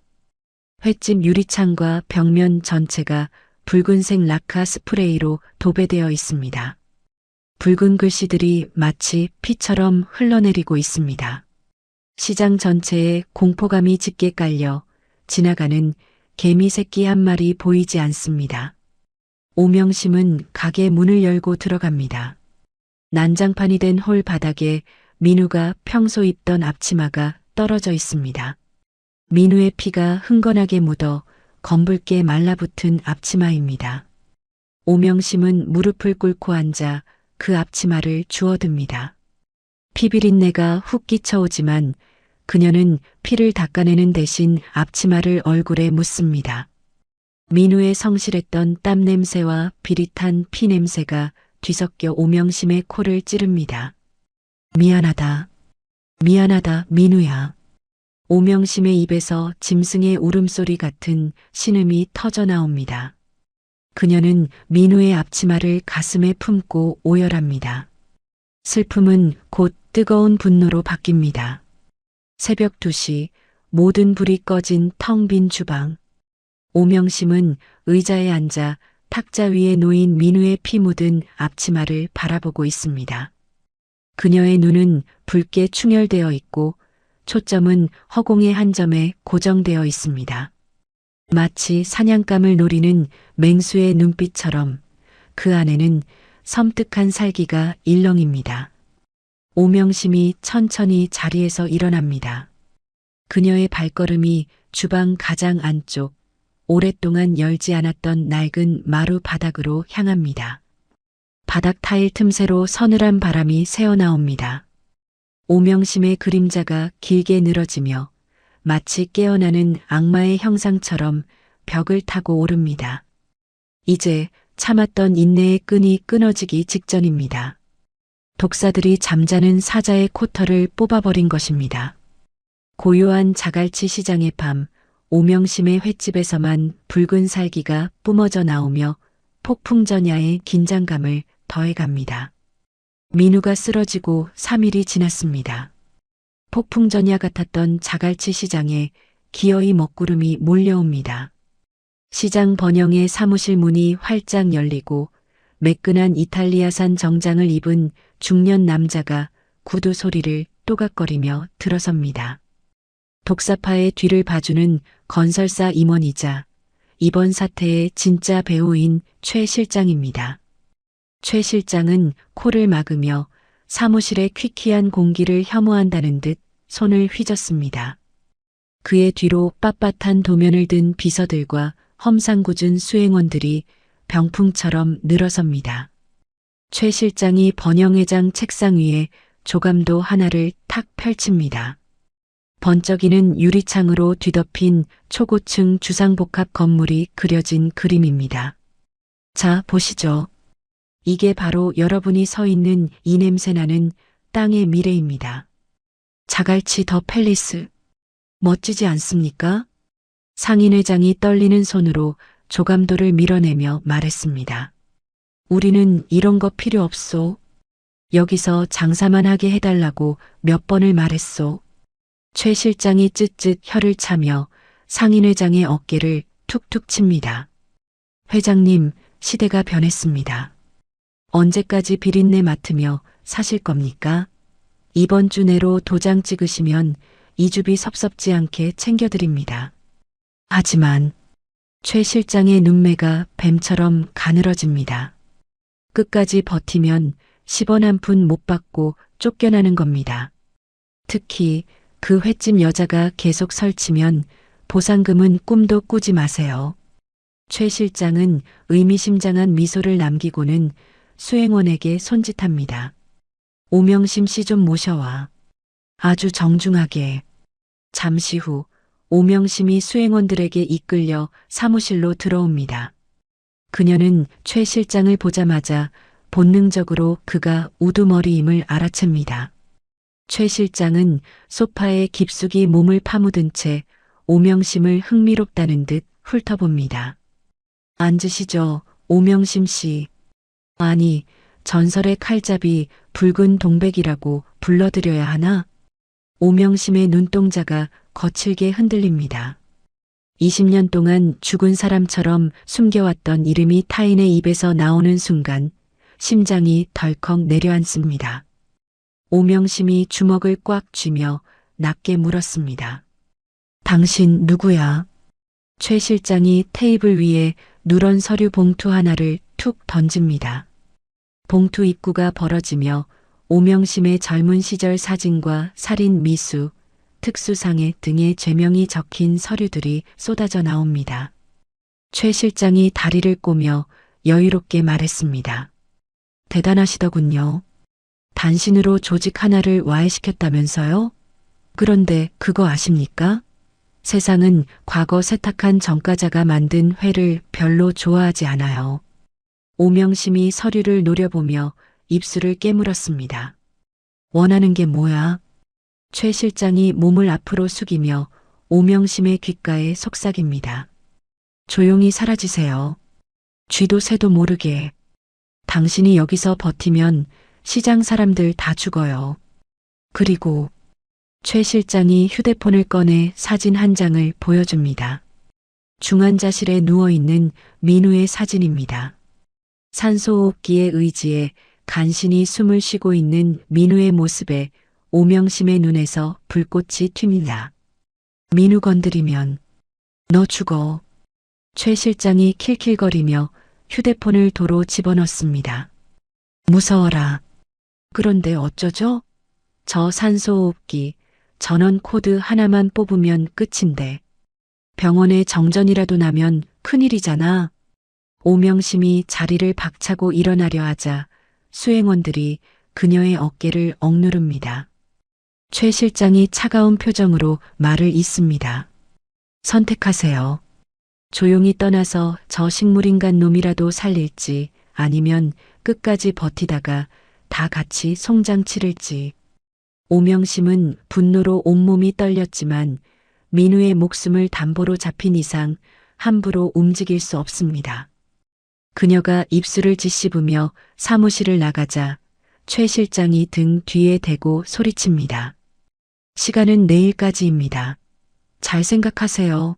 횟집 유리창과 벽면 전체가 붉은색 라카 스프레이로 도배되어 있습니다. 붉은 글씨들이 마치 피처럼 흘러내리고 있습니다. 시장 전체에 공포감이 짙게 깔려 지나가는 개미 새끼 한 마리 보이지 않습니다. 오명심은 가게 문을 열고 들어갑니다. 난장판이 된 홀 바닥에 민우가 평소 입던 앞치마가 떨어져 있습니다. 민우의 피가 흥건하게 묻어 검붉게 말라붙은 앞치마입니다. 오명심은 무릎을 꿇고 앉아 그 앞치마를 주워듭니다. 피비린내가 훅 끼쳐오지만 그녀는 피를 닦아내는 대신 앞치마를 얼굴에 묻습니다. 민우의 성실했던 땀 냄새와 비릿한 피 냄새가 뒤섞여 오명심의 코를 찌릅니다. 미안하다. 미안하다, 민우야. 오명심의 입에서 짐승의 울음소리 같은 신음이 터져 나옵니다. 그녀는 민우의 앞치마를 가슴에 품고 오열합니다. 슬픔은 곧 뜨거운 분노로 바뀝니다. 새벽 2시 모든 불이 꺼진 텅 빈 주방. 오명심은 의자에 앉아 탁자 위에 놓인 민우의 피 묻은 앞치마를 바라보고 있습니다. 그녀의 눈은 붉게 충혈되어 있고 초점은 허공의 한 점에 고정되어 있습니다. 마치 사냥감을 노리는 맹수의 눈빛처럼 그 안에는 섬뜩한 살기가 일렁입니다. 오명심이 천천히 자리에서 일어납니다. 그녀의 발걸음이 주방 가장 안쪽, 오랫동안 열지 않았던 낡은 마루 바닥으로 향합니다. 바닥 타일 틈새로 서늘한 바람이 새어나옵니다. 오명심의 그림자가 길게 늘어지며 마치 깨어나는 악마의 형상처럼 벽을 타고 오릅니다. 이제 참았던 인내의 끈이 끊어지기 직전입니다. 독사들이 잠자는 사자의 코털을 뽑아버린 것입니다. 고요한 자갈치 시장의 밤, 오명심의 횟집에서만 붉은 살기가 뿜어져 나오며 폭풍전야의 긴장감을 더해갑니다. 민우가 쓰러지고 3일이 지났습니다. 폭풍전야 같았던 자갈치 시장에 기어이 먹구름이 몰려옵니다. 시장 번영의 사무실 문이 활짝 열리고 매끈한 이탈리아산 정장을 입은 중년 남자가 구두 소리를 또각거리며 들어섭니다. 독사파의 뒤를 봐주는 건설사 임원이자 이번 사태의 진짜 배우인 최 실장입니다. 최 실장은 코를 막으며 사무실의 퀴퀴한 공기를 혐오한다는 듯 손을 휘젓습니다. 그의 뒤로 빳빳한 도면을 든 비서들과 험상궂은 수행원들이 병풍처럼 늘어섭니다. 최 실장이 번영회장 책상 위에 조감도 하나를 탁 펼칩니다. 번쩍이는 유리창으로 뒤덮인 초고층 주상복합 건물이 그려진 그림입니다. 자, 보시죠. 이게 바로 여러분이 서 있는 이 냄새나는 땅의 미래입니다. 자갈치 더 팰리스. 멋지지 않습니까? 상인회장이 떨리는 손으로 조감도를 밀어내며 말했습니다. 우리는 이런 거 필요 없소. 여기서 장사만 하게 해달라고 몇 번을 말했소. 최 실장이 쯧쯧 혀를 차며 상인회장의 어깨를 툭툭 칩니다. 회장님, 시대가 변했습니다. 언제까지 비린내 맡으며 사실 겁니까? 이번 주 내로 도장 찍으시면 이주비 섭섭지 않게 챙겨드립니다. 하지만 최 실장의 눈매가 뱀처럼 가늘어집니다. 끝까지 버티면 10원 한 푼 못 받고 쫓겨나는 겁니다. 특히 그 횟집 여자가 계속 설치면 보상금은 꿈도 꾸지 마세요. 최 실장은 의미심장한 미소를 남기고는 수행원에게 손짓합니다. 오명심 씨 좀 모셔와. 아주 정중하게. 잠시 후 오명심이 수행원들에게 이끌려 사무실로 들어옵니다. 그녀는 최 실장을 보자마자 본능적으로 그가 우두머리임을 알아챕니다. 최 실장은 소파에 깊숙이 몸을 파묻은 채 오명심을 흥미롭다는 듯 훑어봅니다. 앉으시죠, 오명심 씨. 아니, 전설의 칼잡이 붉은 동백이라고 불러드려야 하나? 오명심의 눈동자가 거칠게 흔들립니다. 20년 동안 죽은 사람처럼 숨겨왔던 이름이 타인의 입에서 나오는 순간 심장이 덜컥 내려앉습니다. 오명심이 주먹을 꽉 쥐며 낮게 물었습니다. 당신 누구야? 최 실장이 테이블 위에 누런 서류 봉투 하나를 툭 던집니다. 봉투 입구가 벌어지며 오명심의 젊은 시절 사진과 살인 미수, 특수상해 등의 죄명이 적힌 서류들이 쏟아져 나옵니다. 최 실장이 다리를 꼬며 여유롭게 말했습니다. 대단하시더군요. 단신으로 조직 하나를 와해시켰다면서요? 그런데 그거 아십니까? 세상은 과거 세탁한 전과자가 만든 회를 별로 좋아하지 않아요. 오명심이 서류를 노려보며 입술을 깨물었습니다. 원하는 게 뭐야? 최 실장이 몸을 앞으로 숙이며 오명심의 귓가에 속삭입니다. 조용히 사라지세요. 쥐도 새도 모르게. 당신이 여기서 버티면 시장 사람들 다 죽어요. 그리고 최 실장이 휴대폰을 꺼내 사진 한 장을 보여줍니다. 중환자실에 누워있는 민우의 사진입니다. 산소호흡기의 의지에 간신히 숨을 쉬고 있는 민우의 모습에 오명심의 눈에서 불꽃이 튑니다. 민우 건드리면 너 죽어. 최 실장이 킬킬거리며 휴대폰을 도로 집어넣습니다. 무서워라. 그런데 어쩌죠? 저 산소호흡기 전원 코드 하나만 뽑으면 끝인데 병원에 정전이라도 나면 큰일이잖아. 오명심이 자리를 박차고 일어나려 하자 수행원들이 그녀의 어깨를 억누릅니다. 최 실장이 차가운 표정으로 말을 잇습니다. 선택하세요. 조용히 떠나서 저 식물인간 놈이라도 살릴지 아니면 끝까지 버티다가 다 같이 송장 치를지. 오명심은 분노로 온몸이 떨렸지만 민우의 목숨을 담보로 잡힌 이상 함부로 움직일 수 없습니다. 그녀가 입술을 짓씹으며 사무실을 나가자 최 실장이 등 뒤에 대고 소리칩니다. 시간은 내일까지입니다. 잘 생각하세요.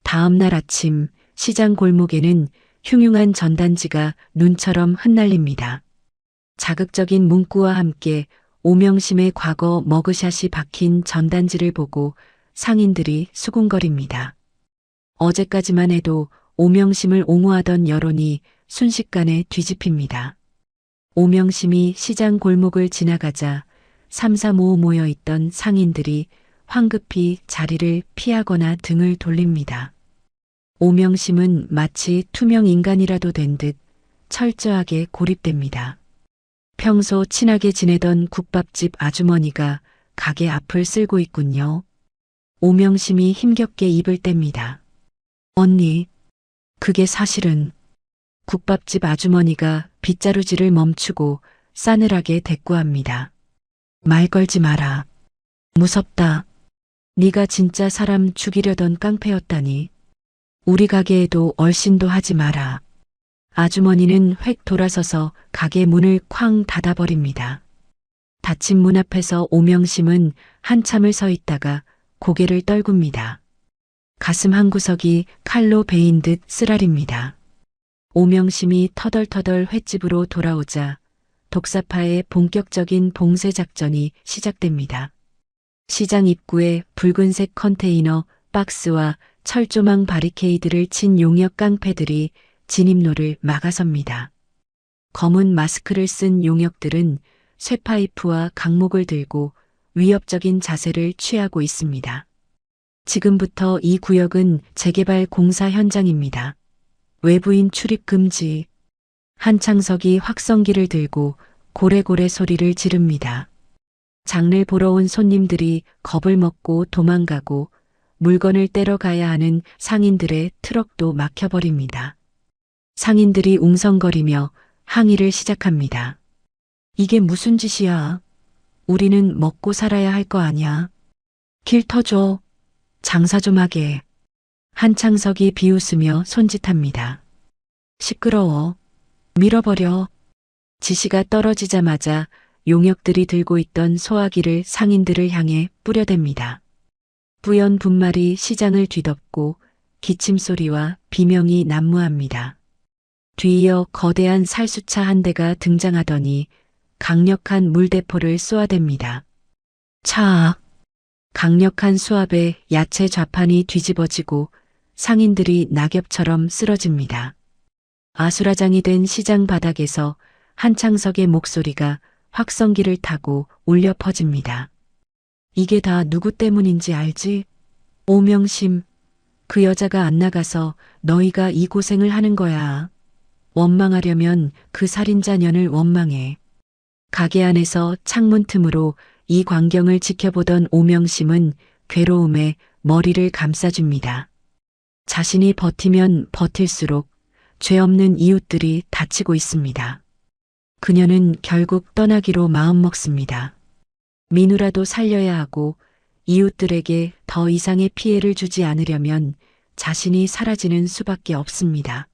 다음 날 아침 시장 골목에는 흉흉한 전단지가 눈처럼 흩날립니다. 자극적인 문구와 함께 오명심의 과거 머그샷이 박힌 전단지를 보고 상인들이 수군거립니다. 어제까지만 해도 오명심을 옹호하던 여론이 순식간에 뒤집힙니다. 오명심이 시장 골목을 지나가자 삼삼오오 모여있던 상인들이 황급히 자리를 피하거나 등을 돌립니다. 오명심은 마치 투명 인간이라도 된 듯 철저하게 고립됩니다. 평소 친하게 지내던 국밥집 아주머니가 가게 앞을 쓸고 있군요. 오명심이 힘겹게 입을 뗍니다. 언니, 그게 사실은 국밥집 아주머니가 빗자루질을 멈추고 싸늘하게 대꾸합니다. 말 걸지 마라. 무섭다. 네가 진짜 사람 죽이려던 깡패였다니. 우리 가게에도 얼씬도 하지 마라. 아주머니는 획 돌아서서 가게 문을 쾅 닫아버립니다. 닫힌 문 앞에서 오명심은 한참을 서 있다가 고개를 떨굽니다. 가슴 한구석이 칼로 베인 듯 쓰라립니다. 오명심이 터덜터덜 횟집으로 돌아오자 독사파의 본격적인 봉쇄 작전이 시작됩니다. 시장 입구에 붉은색 컨테이너 박스와 철조망 바리케이드를 친 용역 깡패들이 진입로를 막아섭니다. 검은 마스크를 쓴 용역들은 쇠파이프와 강목을 들고 위협적인 자세를 취하고 있습니다. 지금부터 이 구역은 재개발 공사 현장입니다. 외부인 출입 금지. 한창석이 확성기를 들고 고래고래 소리를 지릅니다. 장를 보러 온 손님들이 겁을 먹고 도망가고 물건을 떼러 가야 하는 상인들의 트럭도 막혀버립니다. 상인들이 웅성거리며 항의를 시작합니다. 이게 무슨 짓이야? 우리는 먹고 살아야 할 거 아냐? 길 터줘. 장사 좀 하게. 한창석이 비웃으며 손짓합니다. 시끄러워. 밀어버려. 지시가 떨어지자마자 용역들이 들고 있던 소화기를 상인들을 향해 뿌려댑니다. 뿌연 분말이 시장을 뒤덮고 기침소리와 비명이 난무합니다. 뒤이어 거대한 살수차 한 대가 등장하더니 강력한 물대포를 쏘아댑니다. 차악! 강력한 수압에 야채 좌판이 뒤집어지고 상인들이 낙엽처럼 쓰러집니다. 아수라장이 된 시장 바닥에서 한창석의 목소리가 확성기를 타고 울려 퍼집니다. 이게 다 누구 때문인지 알지? 오명심, 그 여자가 안 나가서 너희가 이 고생을 하는 거야. 원망하려면 그 살인자년을 원망해. 가게 안에서 창문 틈으로 이 광경을 지켜보던 오명심은 괴로움에 머리를 감싸줍니다. 자신이 버티면 버틸수록 죄 없는 이웃들이 다치고 있습니다. 그녀는 결국 떠나기로 마음먹습니다. 민우라도 살려야 하고 이웃들에게 더 이상의 피해를 주지 않으려면 자신이 사라지는 수밖에 없습니다.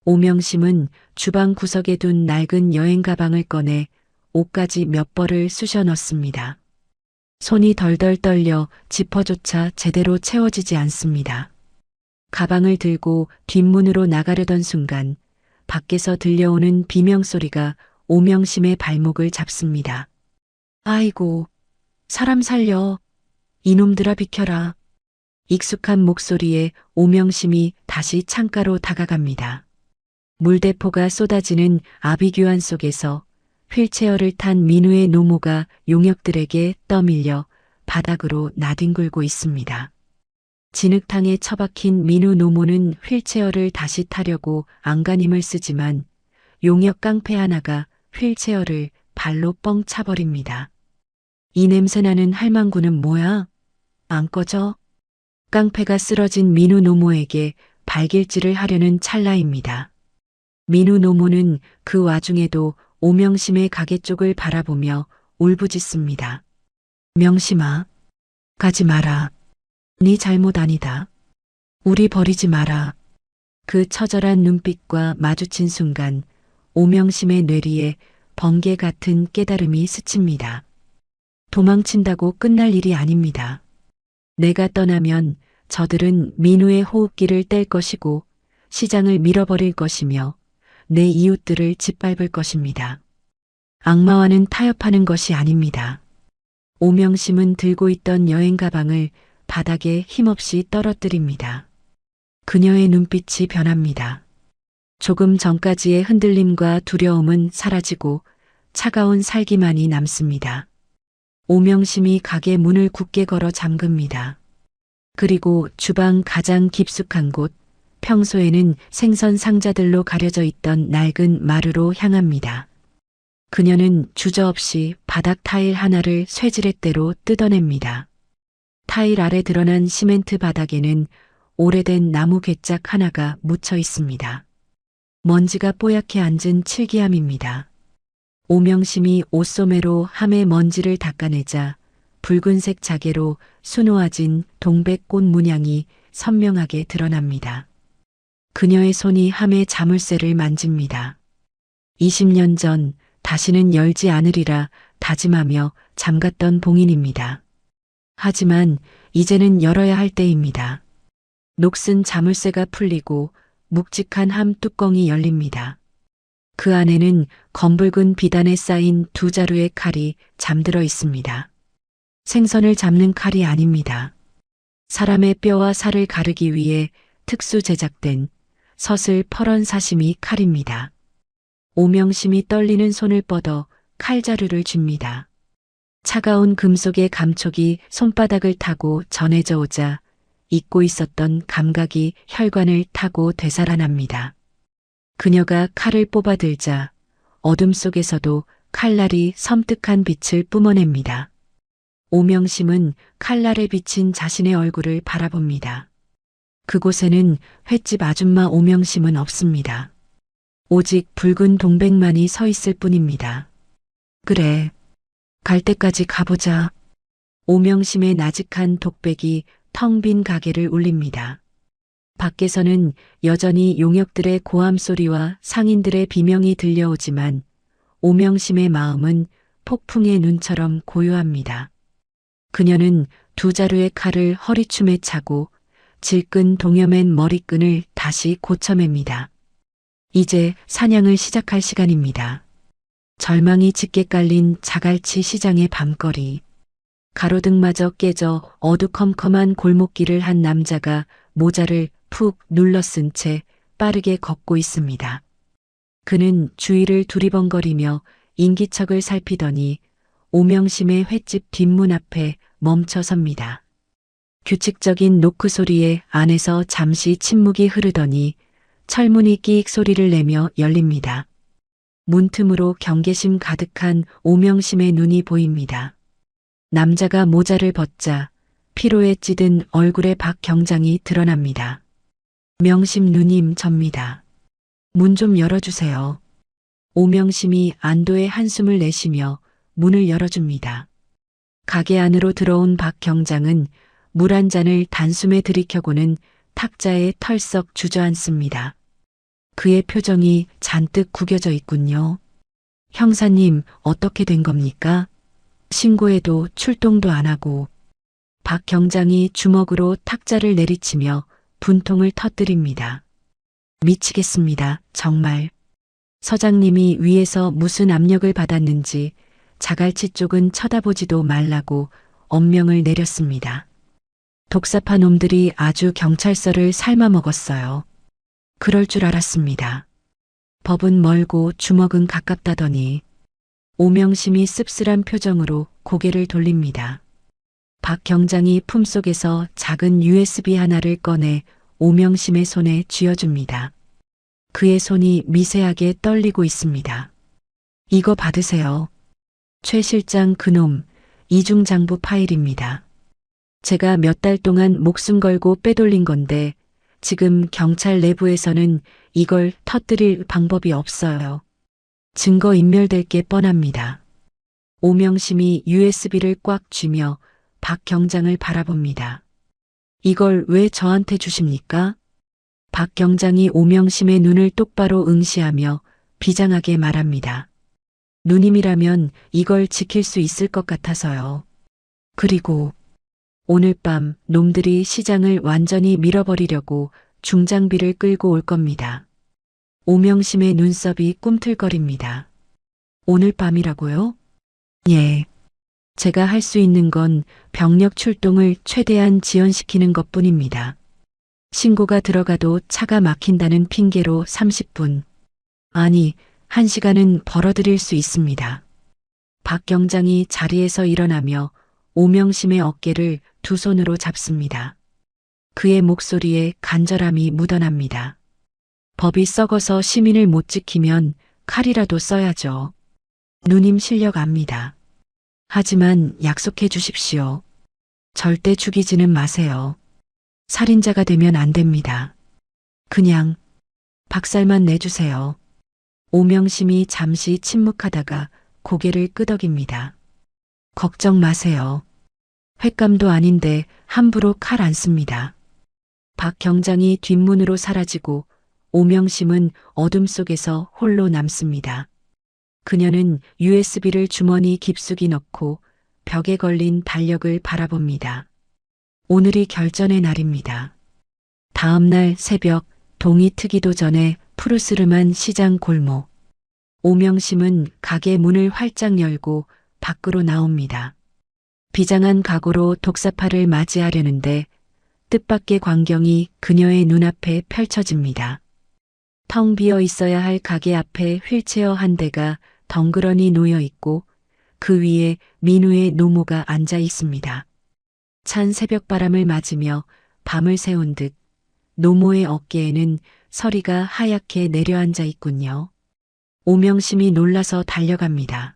오명심은 주방 구석에 둔 낡은 여행 가방을 꺼내 옷까지 몇 벌을 쑤셔 넣습니다. 손이 덜덜 떨려 지퍼조차 제대로 채워지지 않습니다. 가방을 들고 뒷문으로 나가려던 순간 밖에서 들려오는 비명소리가 오명심의 발목을 잡습니다. 아이고, 사람 살려. 이놈들아 비켜라. 익숙한 목소리에 오명심이 다시 창가로 다가갑니다. 물대포가 쏟아지는 아비규환 속에서 휠체어를 탄 민우의 노모가 용역들에게 떠밀려 바닥으로 나뒹굴고 있습니다. 진흙탕에 처박힌 민우 노모는 휠체어를 다시 타려고 안간힘을 쓰지만 용역 깡패 하나가 휠체어를 발로 뻥 차버립니다. 이 냄새나는 할망구는 뭐야? 안 꺼져? 깡패가 쓰러진 민우 노모에게 발길질을 하려는 찰나입니다. 민우 노모는 그 와중에도 오명심의 가게 쪽을 바라보며 울부짖습니다. 명심아, 가지 마라. 네 잘못 아니다. 우리 버리지 마라. 그 처절한 눈빛과 마주친 순간 오명심의 뇌리에 번개 같은 깨달음이 스칩니다. 도망친다고 끝날 일이 아닙니다. 내가 떠나면 저들은 민우의 호흡기를 뗄 것이고 시장을 밀어버릴 것이며 내 이웃들을 짓밟을 것입니다. 악마와는 타협하는 것이 아닙니다. 오명심은 들고 있던 여행 가방을 바닥에 힘없이 떨어뜨립니다. 그녀의 눈빛이 변합니다. 조금 전까지의 흔들림과 두려움은 사라지고 차가운 살기만이 남습니다. 오명심이 가게 문을 굳게 걸어 잠급니다. 그리고 주방 가장 깊숙한 곳, 평소에는 생선 상자들로 가려져 있던 낡은 마루로 향합니다. 그녀는 주저없이 바닥 타일 하나를 쇠지렛대로 뜯어냅니다. 타일 아래 드러난 시멘트 바닥에는 오래된 나무 괴짝 하나가 묻혀 있습니다. 먼지가 뽀얗게 앉은 칠기함입니다. 오명심이 옷소매로 함의 먼지를 닦아내자 붉은색 자개로 수놓아진 동백꽃 문양이 선명하게 드러납니다. 그녀의 손이 함의 자물쇠를 만집니다. 20년 전 다시는 열지 않으리라 다짐하며 잠갔던 봉인입니다. 하지만 이제는 열어야 할 때입니다. 녹슨 자물쇠가 풀리고 묵직한 함 뚜껑이 열립니다. 그 안에는 검붉은 비단에 쌓인 두 자루의 칼이 잠들어 있습니다. 생선을 잡는 칼이 아닙니다. 사람의 뼈와 살을 가르기 위해 특수 제작된 서슬 퍼런 사시미 칼입니다. 오명심이 떨리는 손을 뻗어 칼자루를 줍니다. 차가운 금속의 감촉이 손바닥을 타고 전해져 오자 잊고 있었던 감각이 혈관을 타고 되살아납니다. 그녀가 칼을 뽑아들자 어둠 속에서도 칼날이 섬뜩한 빛을 뿜어냅니다. 오명심은 칼날에 비친 자신의 얼굴을 바라봅니다. 그곳에는 횟집 아줌마 오명심은 없습니다. 오직 붉은 동백만이 서 있을 뿐입니다. 그래, 갈 때까지 가보자. 오명심의 나직한 독백이 텅 빈 가게를 울립니다. 밖에서는 여전히 용역들의 고함 소리와 상인들의 비명이 들려오지만 오명심의 마음은 폭풍의 눈처럼 고요합니다. 그녀는 두 자루의 칼을 허리춤에 차고 질끈 동여맨 머리끈을 다시 고쳐맵니다. 이제 사냥을 시작할 시간입니다. 절망이 짙게 깔린 자갈치 시장의 밤거리. 가로등마저 깨져 어두컴컴한 골목길을 한 남자가 모자를 푹 눌러 쓴 채 빠르게 걷고 있습니다. 그는 주위를 두리번거리며 인기척을 살피더니 오명심의 횟집 뒷문 앞에 멈춰 섭니다. 규칙적인 노크 소리에 안에서 잠시 침묵이 흐르더니 철문이 끼익 소리를 내며 열립니다. 문틈으로 경계심 가득한 오명심의 눈이 보입니다. 남자가 모자를 벗자 피로에 찌든 얼굴의 박 경장이 드러납니다. 명심 누님 접니다. 문 좀 열어주세요. 오명심이 안도의 한숨을 내쉬며 문을 열어줍니다. 가게 안으로 들어온 박 경장은 물 한 잔을 단숨에 들이켜고는 탁자에 털썩 주저앉습니다. 그의 표정이 잔뜩 구겨져 있군요. 형사님, 어떻게 된 겁니까? 신고해도 출동도 안 하고. 박 경장이 주먹으로 탁자를 내리치며 분통을 터뜨립니다. 미치겠습니다, 정말. 서장님이 위에서 무슨 압력을 받았는지 자갈치 쪽은 쳐다보지도 말라고 엄명을 내렸습니다. 독사파 놈들이 아주 경찰서를 삶아먹었어요. 그럴 줄 알았습니다. 법은 멀고 주먹은 가깝다더니. 오명심이 씁쓸한 표정으로 고개를 돌립니다. 박 경장이 품속에서 작은 USB 하나를 꺼내 오명심의 손에 쥐어줍니다. 그의 손이 미세하게 떨리고 있습니다. 이거 받으세요. 최 실장 그놈 이중장부 파일입니다. 제가 몇 달 동안 목숨 걸고 빼돌린 건데 지금 경찰 내부에서는 이걸 터뜨릴 방법이 없어요. 증거 인멸될 게 뻔합니다. 오명심이 USB를 꽉 쥐며 박 경장을 바라봅니다. 이걸 왜 저한테 주십니까? 박 경장이 오명심의 눈을 똑바로 응시하며 비장하게 말합니다. 누님이라면 이걸 지킬 수 있을 것 같아서요. 그리고 오늘 밤 놈들이 시장을 완전히 밀어버리려고 중장비를 끌고 올 겁니다. 오명심의 눈썹이 꿈틀거립니다. 오늘 밤이라고요? 예. 제가 할 수 있는 건 병력 출동을 최대한 지연시키는 것뿐입니다. 신고가 들어가도 차가 막힌다는 핑계로 30분, 아니 1시간은 벌어들일 수 있습니다. 박 경장이 자리에서 일어나며 오명심의 어깨를 두 손으로 잡습니다. 그의 목소리에 간절함이 묻어납니다. 법이 썩어서 시민을 못 지키면 칼이라도 써야죠. 누님 실력 압니다. 하지만 약속해 주십시오. 절대 죽이지는 마세요. 살인자가 되면 안 됩니다. 그냥 박살만 내주세요. 오명심이 잠시 침묵하다가 고개를 끄덕입니다. 걱정 마세요. 횟감도 아닌데 함부로 칼 안 씁니다. 박 경장이 뒷문으로 사라지고 오명심은 어둠 속에서 홀로 남습니다. 그녀는 USB를 주머니 깊숙이 넣고 벽에 걸린 달력을 바라봅니다. 오늘이 결전의 날입니다. 다음 날 새벽 동이 트기도 전에 푸르스름한 시장 골목. 오명심은 가게 문을 활짝 열고 밖으로 나옵니다. 비장한 각오로 독사파를 맞이하려는데 뜻밖의 광경이 그녀의 눈앞에 펼쳐집니다. 텅 비어 있어야 할 가게 앞에 휠체어 한 대가 덩그러니 놓여 있고 그 위에 민우의 노모가 앉아 있습니다. 찬 새벽바람을 맞으며 밤을 새운 듯 노모의 어깨에는 서리가 하얗게 내려앉아 있군요. 오명심이 놀라서 달려갑니다.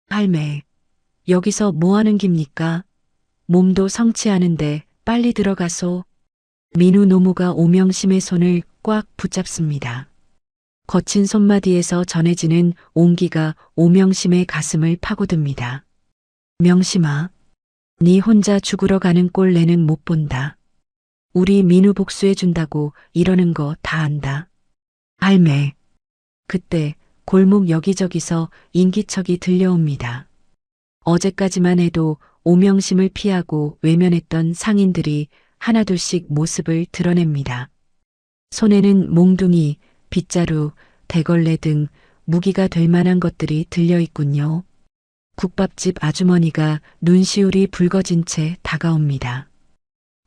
할매, 여기서 뭐 하는 깁니까? 몸도 성취하는데 빨리 들어가소. 민우 노모가 오명심의 손을 꽉 붙잡습니다. 거친 손마디에서 전해지는 온기가 오명심의 가슴을 파고듭니다. 명심아, 네 혼자 죽으러 가는 꼴 내는 못 본다. 우리 민우 복수해준다고 이러는 거 다 안다. 할매. 그때 골목 여기저기서 인기척이 들려옵니다. 어제까지만 해도 오명심을 피하고 외면했던 상인들이 하나둘씩 모습을 드러냅니다. 손에는 몽둥이, 빗자루, 대걸레 등 무기가 될 만한 것들이 들려있군요. 국밥집 아주머니가 눈시울이 붉어진 채 다가옵니다.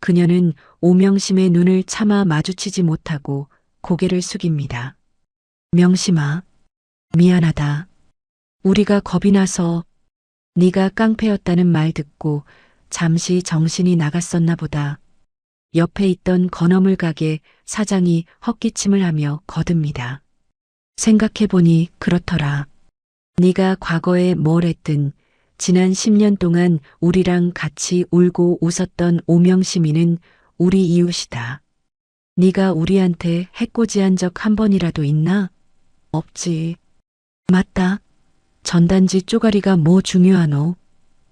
그녀는 오명심의 눈을 차마 마주치지 못하고 고개를 숙입니다. 명심아, 미안하다. 우리가 겁이 나서 네가 깡패였다는 말 듣고 잠시 정신이 나갔었나 보다. 옆에 있던 건어물 가게 사장이 헛기침을 하며 거듭니다. 생각해보니 그렇더라. 네가 과거에 뭘 했든 지난 10년 동안 우리랑 같이 울고 웃었던 오명심이는 우리 이웃이다. 네가 우리한테 해코지한 적 한 번이라도 있나? 없지. 맞다. 전단지 쪼가리가 뭐 중요하노?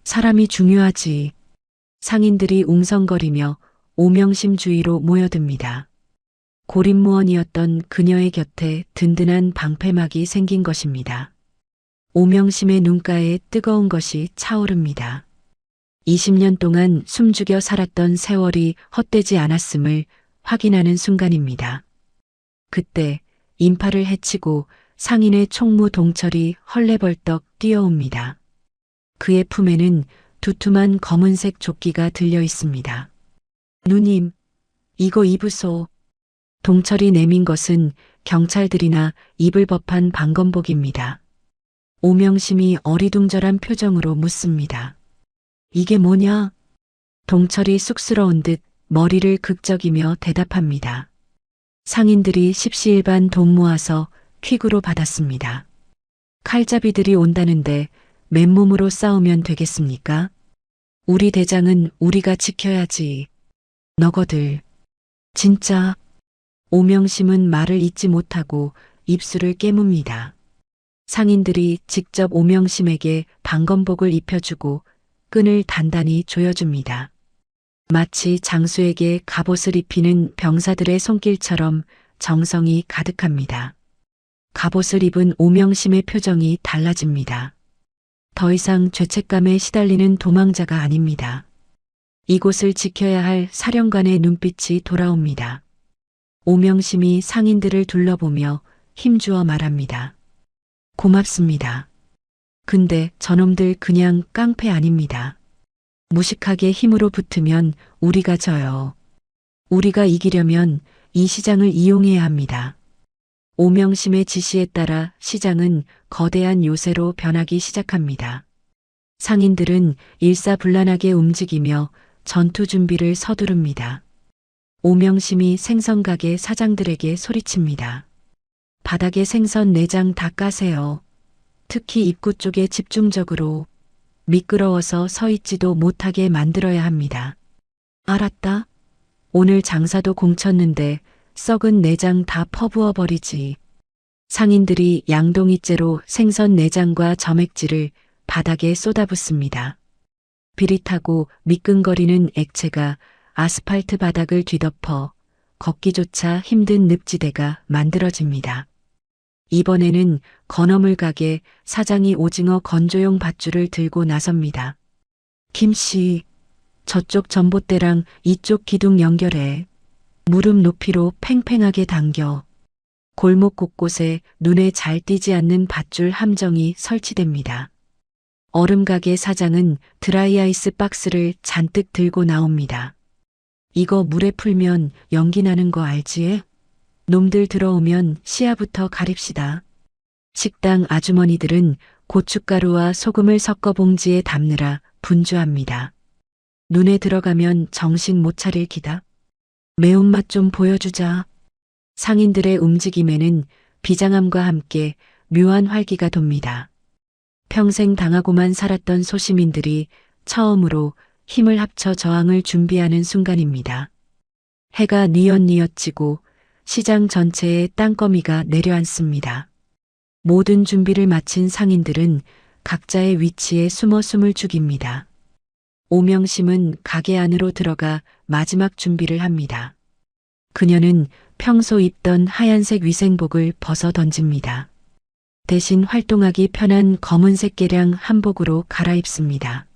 사람이 중요하지. 상인들이 웅성거리며 오명심 주위로 모여듭니다. 고립무원이었던 그녀의 곁에 든든한 방패막이 생긴 것입니다. 오명심의 눈가에 뜨거운 것이 차오릅니다. 20년 동안 숨죽여 살았던 세월이 헛되지 않았음을 확인하는 순간입니다. 그때 인파를 해치고 상인의 총무 동철이 헐레벌떡 뛰어옵니다. 그의 품에는 두툼한 검은색 조끼가 들려 있습니다. 누님, 이거 입으소. 동철이 내민 것은 경찰들이나 입을 법한 방검복입니다. 오명심이 어리둥절한 표정으로 묻습니다. 이게 뭐냐? 동철이 쑥스러운 듯 머리를 극적이며 대답합니다. 상인들이 십시일반 돈 모아서 퀵으로 받았습니다. 칼잡이들이 온다는데 맨몸으로 싸우면 되겠습니까? 우리 대장은 우리가 지켜야지. 너거들. 진짜. 오명심은 말을 잇지 못하고 입술을 깨뭅니다. 상인들이 직접 오명심에게 방검복을 입혀주고 끈을 단단히 조여줍니다. 마치 장수에게 갑옷을 입히는 병사들의 손길처럼 정성이 가득합니다. 갑옷을 입은 오명심의 표정이 달라집니다. 더 이상 죄책감에 시달리는 도망자가 아닙니다. 이곳을 지켜야 할 사령관의 눈빛이 돌아옵니다. 오명심이 상인들을 둘러보며 힘주어 말합니다. 고맙습니다. 근데 저놈들 그냥 깡패 아닙니다. 무식하게 힘으로 붙으면 우리가 져요. 우리가 이기려면 이 시장을 이용해야 합니다. 오명심의 지시에 따라 시장은 거대한 요새로 변하기 시작합니다. 상인들은 일사불란하게 움직이며 전투 준비를 서두릅니다. 오명심이 생선가게 사장들에게 소리칩니다. 바닥에 생선 내장 다 까세요. 특히 입구 쪽에 집중적으로. 미끄러워서 서 있지도 못하게 만들어야 합니다. 알았다. 오늘 장사도 공쳤는데 썩은 내장 다 퍼부어 버리지. 상인들이 양동이째로 생선 내장과 점액질을 바닥에 쏟아붓습니다. 비릿하고 미끈거리는 액체가 아스팔트 바닥을 뒤덮어 걷기조차 힘든 늪지대가 만들어집니다. 이번에는 건어물 가게 사장이 오징어 건조용 밧줄을 들고 나섭니다. 김씨, 저쪽 전봇대랑 이쪽 기둥 연결해. 무릎 높이로 팽팽하게 당겨. 골목 곳곳에 눈에 잘 띄지 않는 밧줄 함정이 설치됩니다. 얼음가게 사장은 드라이아이스 박스를 잔뜩 들고 나옵니다. 이거 물에 풀면 연기 나는 거 알지? 놈들 들어오면 시야부터 가립시다. 식당 아주머니들은 고춧가루와 소금을 섞어 봉지에 담느라 분주합니다. 눈에 들어가면 정신 못 차릴 기다. 매운맛 좀 보여주자. 상인들의 움직임에는 비장함과 함께 묘한 활기가 돕니다. 평생 당하고만 살았던 소시민들이 처음으로 힘을 합쳐 저항을 준비하는 순간입니다. 해가 뉘엿뉘엿 지고 시장 전체에 땅거미가 내려앉습니다. 모든 준비를 마친 상인들은 각자의 위치에 숨어 숨을 죽입니다. 오명심은 가게 안으로 들어가 마지막 준비를 합니다. 그녀는 평소 입던 하얀색 위생복을 벗어 던집니다. 대신 활동하기 편한 검은색 개량 한복으로 갈아입습니다.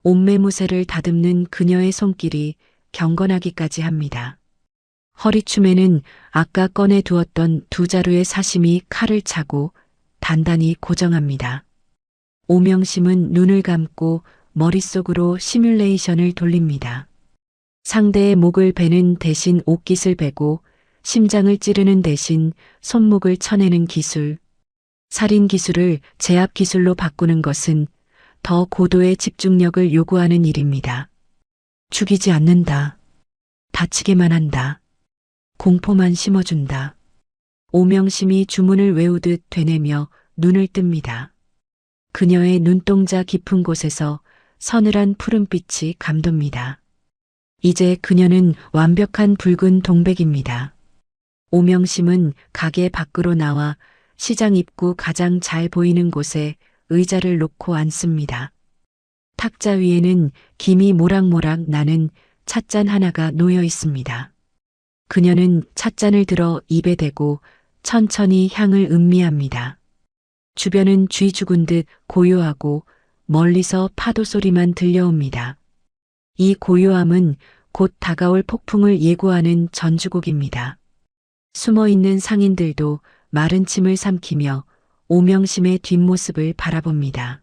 옷매무새를 다듬는 그녀의 손길이 경건하기까지 합니다. 허리춤에는 아까 꺼내 두었던 두 자루의 사심이 칼을 차고 단단히 고정합니다. 오명심은 눈을 감고 머릿속으로 시뮬레이션을 돌립니다. 상대의 목을 베는 대신 옷깃을 베고 심장을 찌르는 대신 손목을 쳐내는 기술. 살인 기술을 제압 기술로 바꾸는 것은 더 고도의 집중력을 요구하는 일입니다. 죽이지 않는다. 다치게만 한다. 공포만 심어준다. 오명심이 주문을 외우듯 되뇌며 눈을 뜹니다. 그녀의 눈동자 깊은 곳에서 서늘한 푸른빛이 감돕니다. 이제 그녀는 완벽한 붉은 동백입니다. 오명심은 가게 밖으로 나와 시장 입구 가장 잘 보이는 곳에 의자를 놓고 앉습니다. 탁자 위에는 김이 모락모락 나는 찻잔 하나가 놓여 있습니다. 그녀는 찻잔을 들어 입에 대고 천천히 향을 음미합니다. 주변은 쥐 죽은 듯 고요하고 멀리서 파도 소리만 들려옵니다. 이 고요함은 곧 다가올 폭풍을 예고하는 전주곡입니다. 숨어있는 상인들도 마른 침을 삼키며 오명심의 뒷모습을 바라봅니다.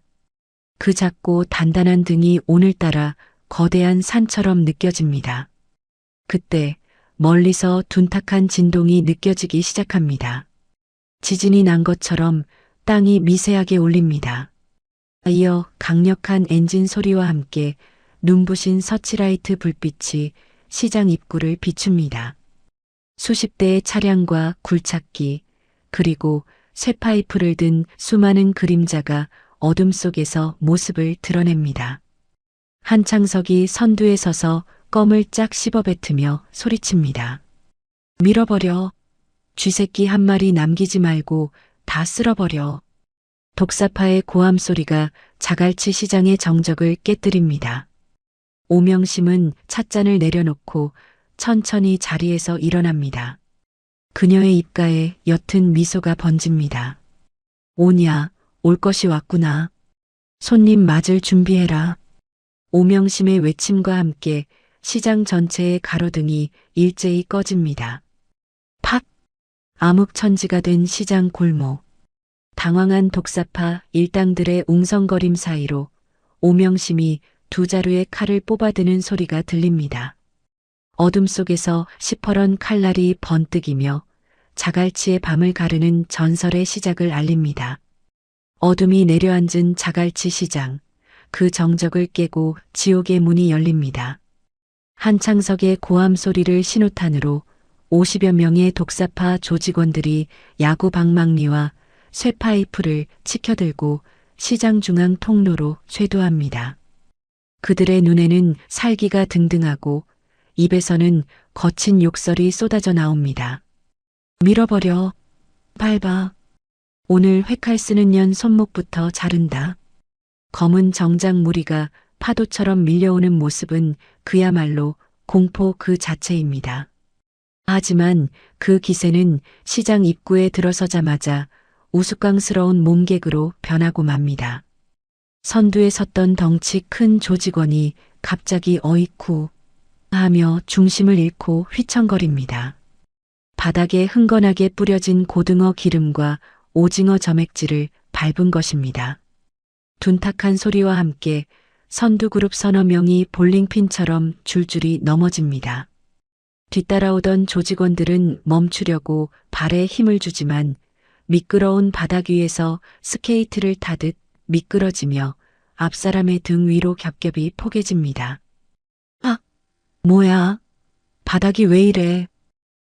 그 작고 단단한 등이 오늘따라 거대한 산처럼 느껴집니다. 그때 멀리서 둔탁한 진동이 느껴지기 시작합니다. 지진이 난 것처럼 땅이 미세하게 울립니다. 이어 강력한 엔진 소리와 함께 눈부신 서치라이트 불빛이 시장 입구를 비춥니다. 수십 대의 차량과 굴착기, 그리고 쇠파이프를 든 수많은 그림자가 어둠 속에서 모습을 드러냅니다. 한창석이 선두에 서서 껌을 짝 씹어뱉으며 소리칩니다. 밀어버려. 쥐새끼 한 마리 남기지 말고 다 쓸어버려. 독사파의 고함 소리가 자갈치 시장의 정적을 깨뜨립니다. 오명심은 찻잔을 내려놓고 천천히 자리에서 일어납니다. 그녀의 입가에 옅은 미소가 번집니다. 오냐, 올 것이 왔구나. 손님 맞을 준비해라. 오명심의 외침과 함께 시장 전체의 가로등이 일제히 꺼집니다. 팍! 암흑천지가 된 시장 골목. 당황한 독사파 일당들의 웅성거림 사이로 오명심이 두 자루의 칼을 뽑아드는 소리가 들립니다. 어둠 속에서 시퍼런 칼날이 번뜩이며 자갈치의 밤을 가르는 전설의 시작을 알립니다. 어둠이 내려앉은 자갈치 시장, 그 정적을 깨고 지옥의 문이 열립니다. 한창석의 고함 소리를 신호탄으로 50여 명의 독사파 조직원들이 야구 방망이와 쇠파이프를 치켜들고 시장 중앙 통로로 쇄도합니다. 그들의 눈에는 살기가 등등하고 입에서는 거친 욕설이 쏟아져 나옵니다. 밀어버려. 밟아. 오늘 회칼 쓰는 년 손목부터 자른다. 검은 정장 무리가 파도처럼 밀려오는 모습은 그야말로 공포 그 자체입니다. 하지만 그 기세는 시장 입구에 들어서자마자 우스꽝스러운 몸개그로 변하고 맙니다. 선두에 섰던 덩치 큰 조직원이 갑자기 어이쿠 하며 중심을 잃고 휘청거립니다. 바닥에 흥건하게 뿌려진 고등어 기름과 오징어 점액질을 밟은 것입니다. 둔탁한 소리와 함께 선두그룹 서너 명이 볼링핀처럼 줄줄이 넘어집니다. 뒤따라오던 조직원들은 멈추려고 발에 힘을 주지만 미끄러운 바닥 위에서 스케이트를 타듯 미끄러지며 앞사람의 등 위로 겹겹이 포개집니다. 아, 뭐야? 바닥이 왜 이래?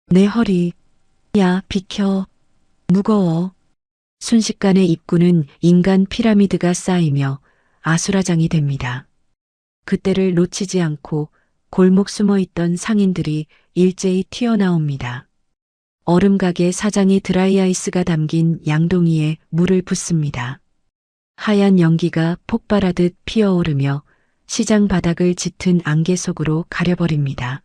내 허리. 야, 비켜. 무거워. 순식간에 입구는 인간 피라미드가 쌓이며 아수라장이 됩니다. 그때를 놓치지 않고 골목 숨어 있던 상인들이 일제히 튀어나옵니다. 얼음가게 사장이 드라이아이스가 담긴 양동이에 물을 붓습니다. 하얀 연기가 폭발하듯 피어오르며 시장 바닥을 짙은 안개 속으로 가려버립니다.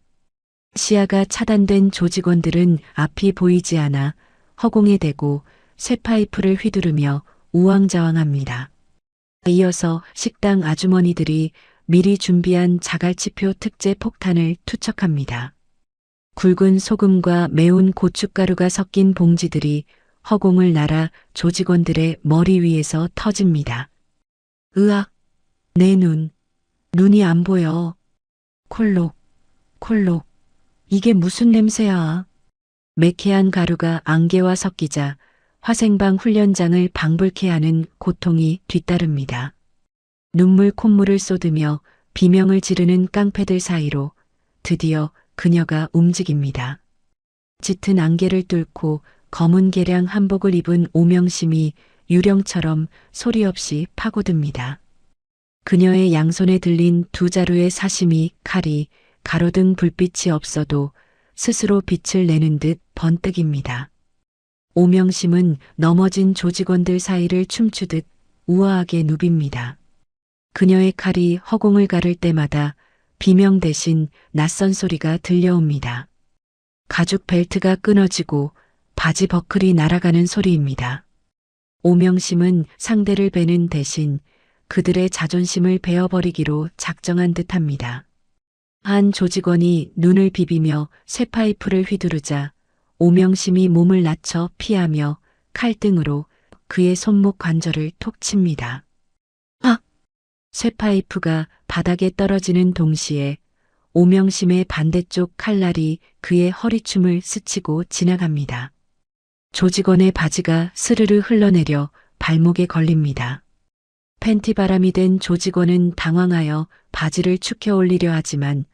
시야가 차단된 조직원들은 앞이 보이지 않아 허공에 대고 쇠파이프를 휘두르며 우왕좌왕합니다. 이어서 식당 아주머니들이 미리 준비한 자갈치표 특제 폭탄을 투척합니다. 굵은 소금과 매운 고춧가루가 섞인 봉지들이 허공을 날아 조직원들의 머리 위에서 터집니다. 으악! 내 눈이 안 보여. 콜록, 콜록. 이게 무슨 냄새야? 매캐한 가루가 안개와 섞이자 화생방 훈련장을 방불케 하는 고통이 뒤따릅니다. 눈물 콧물을 쏟으며 비명을 지르는 깡패들 사이로 드디어 그녀가 움직입니다. 짙은 안개를 뚫고 검은 개량 한복을 입은 오명심이 유령처럼 소리 없이 파고듭니다. 그녀의 양손에 들린 두 자루의 사시미 칼이 가로등 불빛이 없어도 스스로 빛을 내는 듯 번뜩입니다. 오명심은 넘어진 조직원들 사이를 춤추듯 우아하게 누빕니다. 그녀의 칼이 허공을 가를 때마다 비명 대신 낯선 소리가 들려옵니다. 가죽 벨트가 끊어지고 바지 버클이 날아가는 소리입니다. 오명심은 상대를 베는 대신 그들의 자존심을 베어버리기로 작정한 듯합니다. 한 조직원이 눈을 비비며 쇠파이프를 휘두르자 오명심이 몸을 낮춰 피하며 칼등으로 그의 손목 관절을 톡 칩니다. 아! 쇠파이프가 바닥에 떨어지는 동시에 오명심의 반대쪽 칼날이 그의 허리춤을 스치고 지나갑니다. 조직원의 바지가 스르르 흘러내려 발목에 걸립니다. 팬티바람이 된 조직원은 당황하여 바지를 축혀 올리려 하지만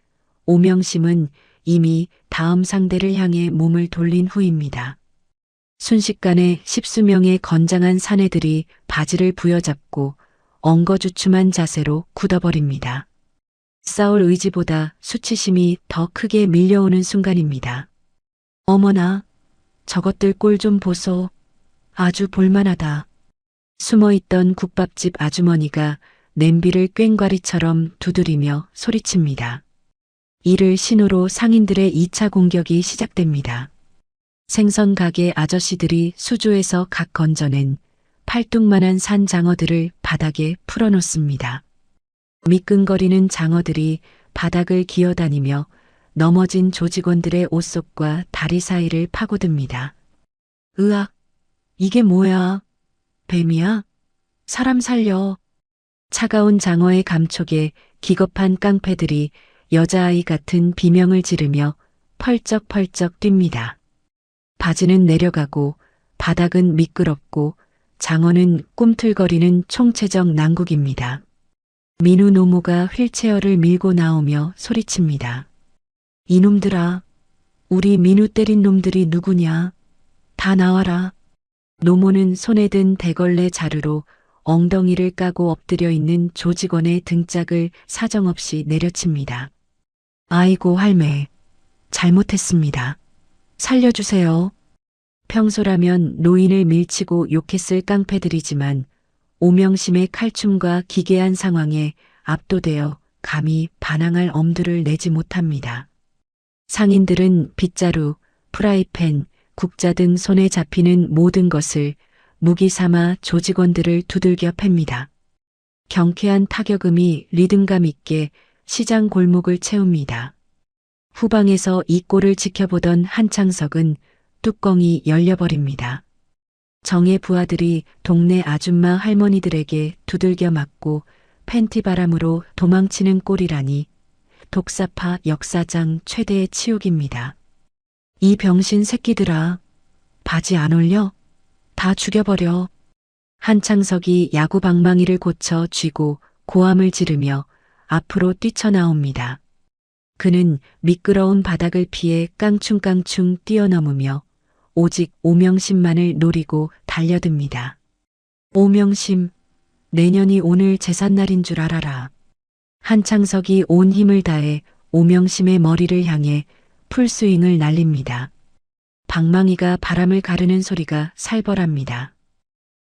오명심은 이미 다음 상대를 향해 몸을 돌린 후입니다. 순식간에 십수명의 건장한 사내들이 바지를 부여잡고 엉거주춤한 자세로 굳어버립니다. 싸울 의지보다 수치심이 더 크게 밀려오는 순간입니다. 어머나, 저것들 꼴 좀 보소. 아주 볼만하다. 숨어있던 국밥집 아주머니가 냄비를 꽹과리처럼 두드리며 소리칩니다. 이를 신호로 상인들의 2차 공격이 시작됩니다. 생선 가게 아저씨들이 수조에서 각 건져낸 팔뚝만한 산 장어들을 바닥에 풀어놓습니다. 미끈거리는 장어들이 바닥을 기어다니며 넘어진 조직원들의 옷속과 다리 사이를 파고듭니다. 으악! 이게 뭐야? 뱀이야? 사람 살려. 차가운 장어의 감촉에 기겁한 깡패들이 여자아이 같은 비명을 지르며 펄쩍펄쩍 뜁니다. 바지는 내려가고 바닥은 미끄럽고 장어는 꿈틀거리는 총체적 난국입니다. 민우 노모가 휠체어를 밀고 나오며 소리칩니다. 이놈들아, 우리 민우 때린 놈들이 누구냐? 다 나와라. 노모는 손에 든 대걸레 자루로 엉덩이를 까고 엎드려 있는 조직원의 등짝을 사정없이 내려칩니다. 아이고 할매, 잘못했습니다. 살려주세요. 평소라면 노인을 밀치고 욕했을 깡패들이지만 오명심의 칼춤과 기괴한 상황에 압도되어 감히 반항할 엄두를 내지 못합니다. 상인들은 빗자루, 프라이팬, 국자 등 손에 잡히는 모든 것을 무기 삼아 조직원들을 두들겨 팹니다. 경쾌한 타격음이 리듬감 있게 시장 골목을 채웁니다. 후방에서 이 꼴을 지켜보던 한창석은 뚜껑이 열려버립니다. 정의 부하들이 동네 아줌마 할머니들에게 두들겨 맞고 팬티 바람으로 도망치는 꼴이라니 독사파 역사상 최대의 치욕입니다. 이 병신 새끼들아, 바지 안 올려? 다 죽여버려. 한창석이 야구 방망이를 고쳐 쥐고 고함을 지르며 앞으로 뛰쳐나옵니다. 그는 미끄러운 바닥을 피해 깡충깡충 뛰어넘으며 오직 오명심만을 노리고 달려듭니다. 오명심, 내년이 오늘 제삿날인 줄 알아라. 한창석이 온 힘을 다해 오명심의 머리를 향해 풀스윙을 날립니다. 방망이가 바람을 가르는 소리가 살벌합니다.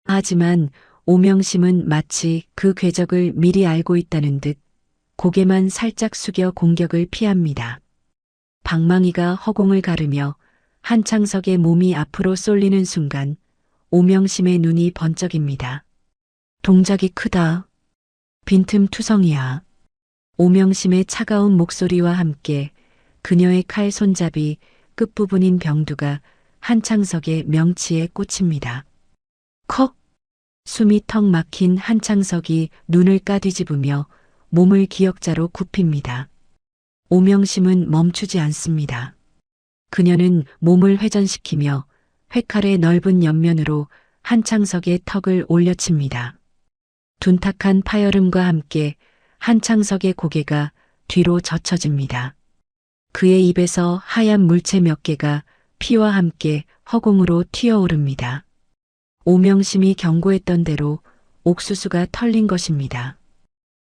하지만 오명심은 마치 그 궤적을 미리 알고 있다는 듯 고개만 살짝 숙여 공격을 피합니다. 방망이가 허공을 가르며 한창석의 몸이 앞으로 쏠리는 순간 오명심의 눈이 번쩍입니다. 동작이 크다. 빈틈투성이야. 오명심의 차가운 목소리와 함께 그녀의 칼 손잡이 끝부분인 병두가 한창석의 명치에 꽂힙니다. 컥! 숨이 턱 막힌 한창석이 눈을 까뒤집으며 몸을 기역자로 굽힙니다. 오명심은 멈추지 않습니다. 그녀는 몸을 회전시키며 회칼의 넓은 옆면으로 한창석의 턱을 올려칩니다. 둔탁한 파열음과 함께 한창석의 고개가 뒤로 젖혀집니다. 그의 입에서 하얀 물체 몇 개가 피와 함께 허공으로 튀어오릅니다. 오명심이 경고했던 대로 옥수수가 털린 것입니다.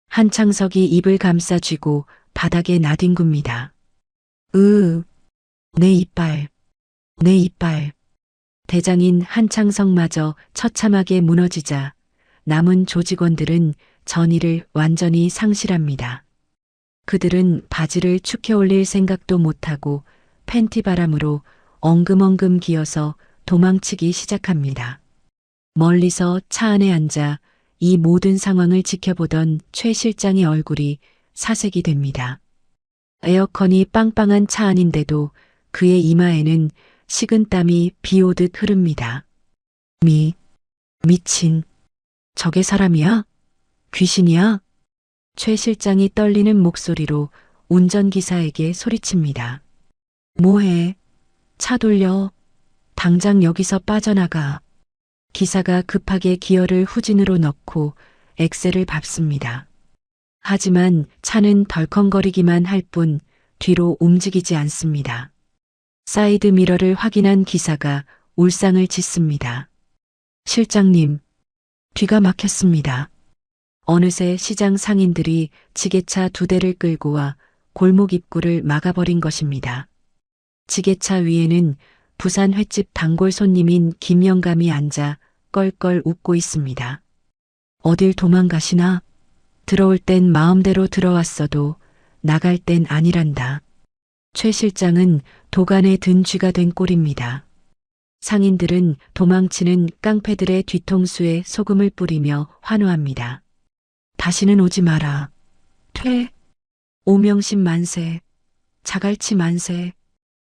한창석이 입을 감싸 쥐고 바닥에 나뒹굽니다. 내 이빨, 내 이빨. 대장인 한창석마저 처참하게 무너지자 남은 조직원들은 전의를 완전히 상실합니다. 그들은 바지를 축혀 올릴 생각도 못하고 팬티 바람으로 엉금엉금 기어서 도망치기 시작합니다. 멀리서 차 안에 앉아 이 모든 상황을 지켜보던 최 실장의 얼굴이 사색이 됩니다. 에어컨이 빵빵한 차 안인데도 그의 이마에는 식은땀이 비 오듯 흐릅니다. 미친. 저게 사람이야? 귀신이야? 최 실장이 떨리는 목소리로 운전기사에게 소리칩니다. 뭐해? 차 돌려. 당장 여기서 빠져나가. 기사가 급하게 기어를 후진으로 넣고 엑셀을 밟습니다. 하지만 차는 덜컹거리기만 할 뿐 뒤로 움직이지 않습니다. 사이드 미러를 확인한 기사가 울상을 짓습니다. 실장님, 뒤가 막혔습니다. 어느새 시장 상인들이 지게차 2대를 끌고 와 골목 입구를 막아버린 것입니다. 지게차 위에는 부산 횟집 단골 손님인 김영감이 앉아 껄껄 웃고 있습니다. 어딜 도망가시나? 들어올 땐 마음대로 들어왔어도 나갈 땐 아니란다. 최 실장은 도간에 든 쥐가 된 꼴입니다. 상인들은 도망치는 깡패들의 뒤통수에 소금을 뿌리며 환호합니다. 다시는 오지 마라. 퇴. 오명심 만세. 자갈치 만세.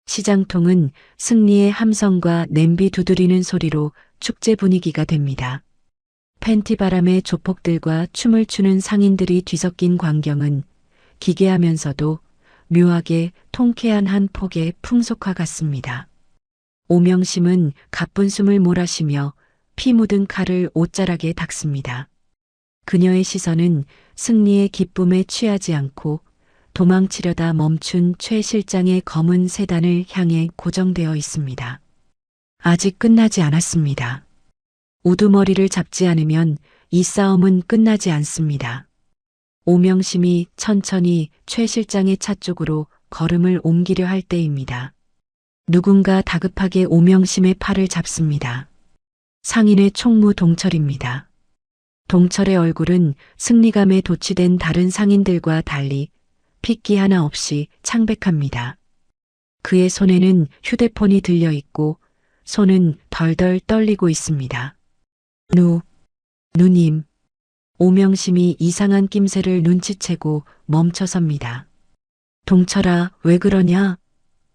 시장통은 승리의 함성과 냄비 두드리는 소리로 축제 분위기가 됩니다. 팬티 바람의 조폭들과 춤을 추는 상인들이 뒤섞인 광경은 기괴하면서도 묘하게 통쾌한 한 폭의 풍속화 같습니다. 오명심은 가쁜 숨을 몰아쉬며 피 묻은 칼을 옷자락에 닦습니다. 그녀의 시선은 승리의 기쁨에 취하지 않고 도망치려다 멈춘 최 실장의 검은 세단을 향해 고정되어 있습니다. 아직 끝나지 않았습니다. 우두머리를 잡지 않으면 이 싸움은 끝나지 않습니다. 오명심이 천천히 최 실장의 차 쪽으로 걸음을 옮기려 할 때입니다. 누군가 다급하게 오명심의 팔을 잡습니다. 상인의 총무 동철입니다. 동철의 얼굴은 승리감에 도취된 다른 상인들과 달리 핏기 하나 없이 창백합니다. 그의 손에는 휴대폰이 들려 있고 손은 덜덜 떨리고 있습니다. 누님. 오명심이 이상한 낌새를 눈치채고 멈춰섭니다. 동철아, 왜 그러냐?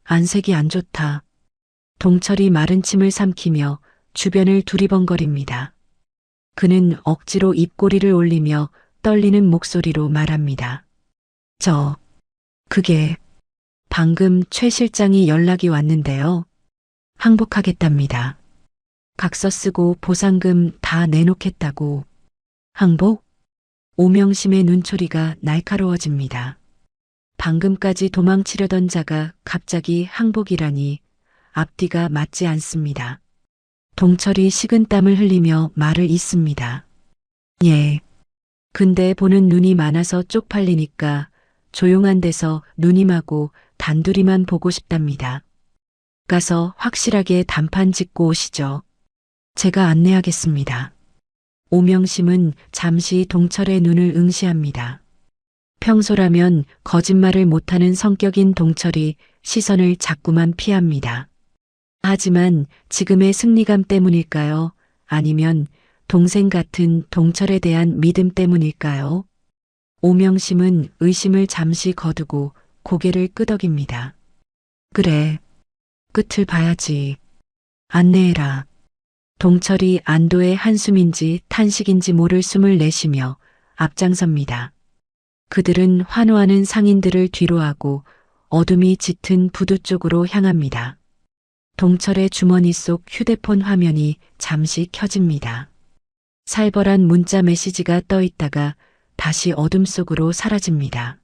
안색이 안 좋다. 동철이 마른 침을 삼키며 주변을 두리번거립니다. 그는 억지로 입꼬리를 올리며 떨리는 목소리로 말합니다. 그게 방금 최 실장이 연락이 왔는데요. 항복하겠답니다. 각서 쓰고 보상금 다 내놓겠다고. 항복? 오명심의 눈초리가 날카로워집니다. 방금까지 도망치려던 자가 갑자기 항복이라니 앞뒤가 맞지 않습니다. 동철이 식은땀을 흘리며 말을 잇습니다. 예. 근데 보는 눈이 많아서 쪽팔리니까 조용한 데서 누님하고 단둘이만 보고 싶답니다. 가서 확실하게 단판 짓고 오시죠. 제가 안내하겠습니다. 오명심은 잠시 동철의 눈을 응시합니다. 평소라면 거짓말을 못하는 성격인 동철이 시선을 자꾸만 피합니다. 하지만 지금의 승리감 때문일까요? 아니면 동생 같은 동철에 대한 믿음 때문일까요? 오명심은 의심을 잠시 거두고 고개를 끄덕입니다. 그래, 끝을 봐야지. 안내해라. 동철이 안도의 한숨인지 탄식인지 모를 숨을 내쉬며 앞장섭니다. 그들은 환호하는 상인들을 뒤로하고 어둠이 짙은 부두 쪽으로 향합니다. 동철의 주머니 속 휴대폰 화면이 잠시 켜집니다. 살벌한 문자 메시지가 떠 있다가 다시 어둠 속으로 사라집니다.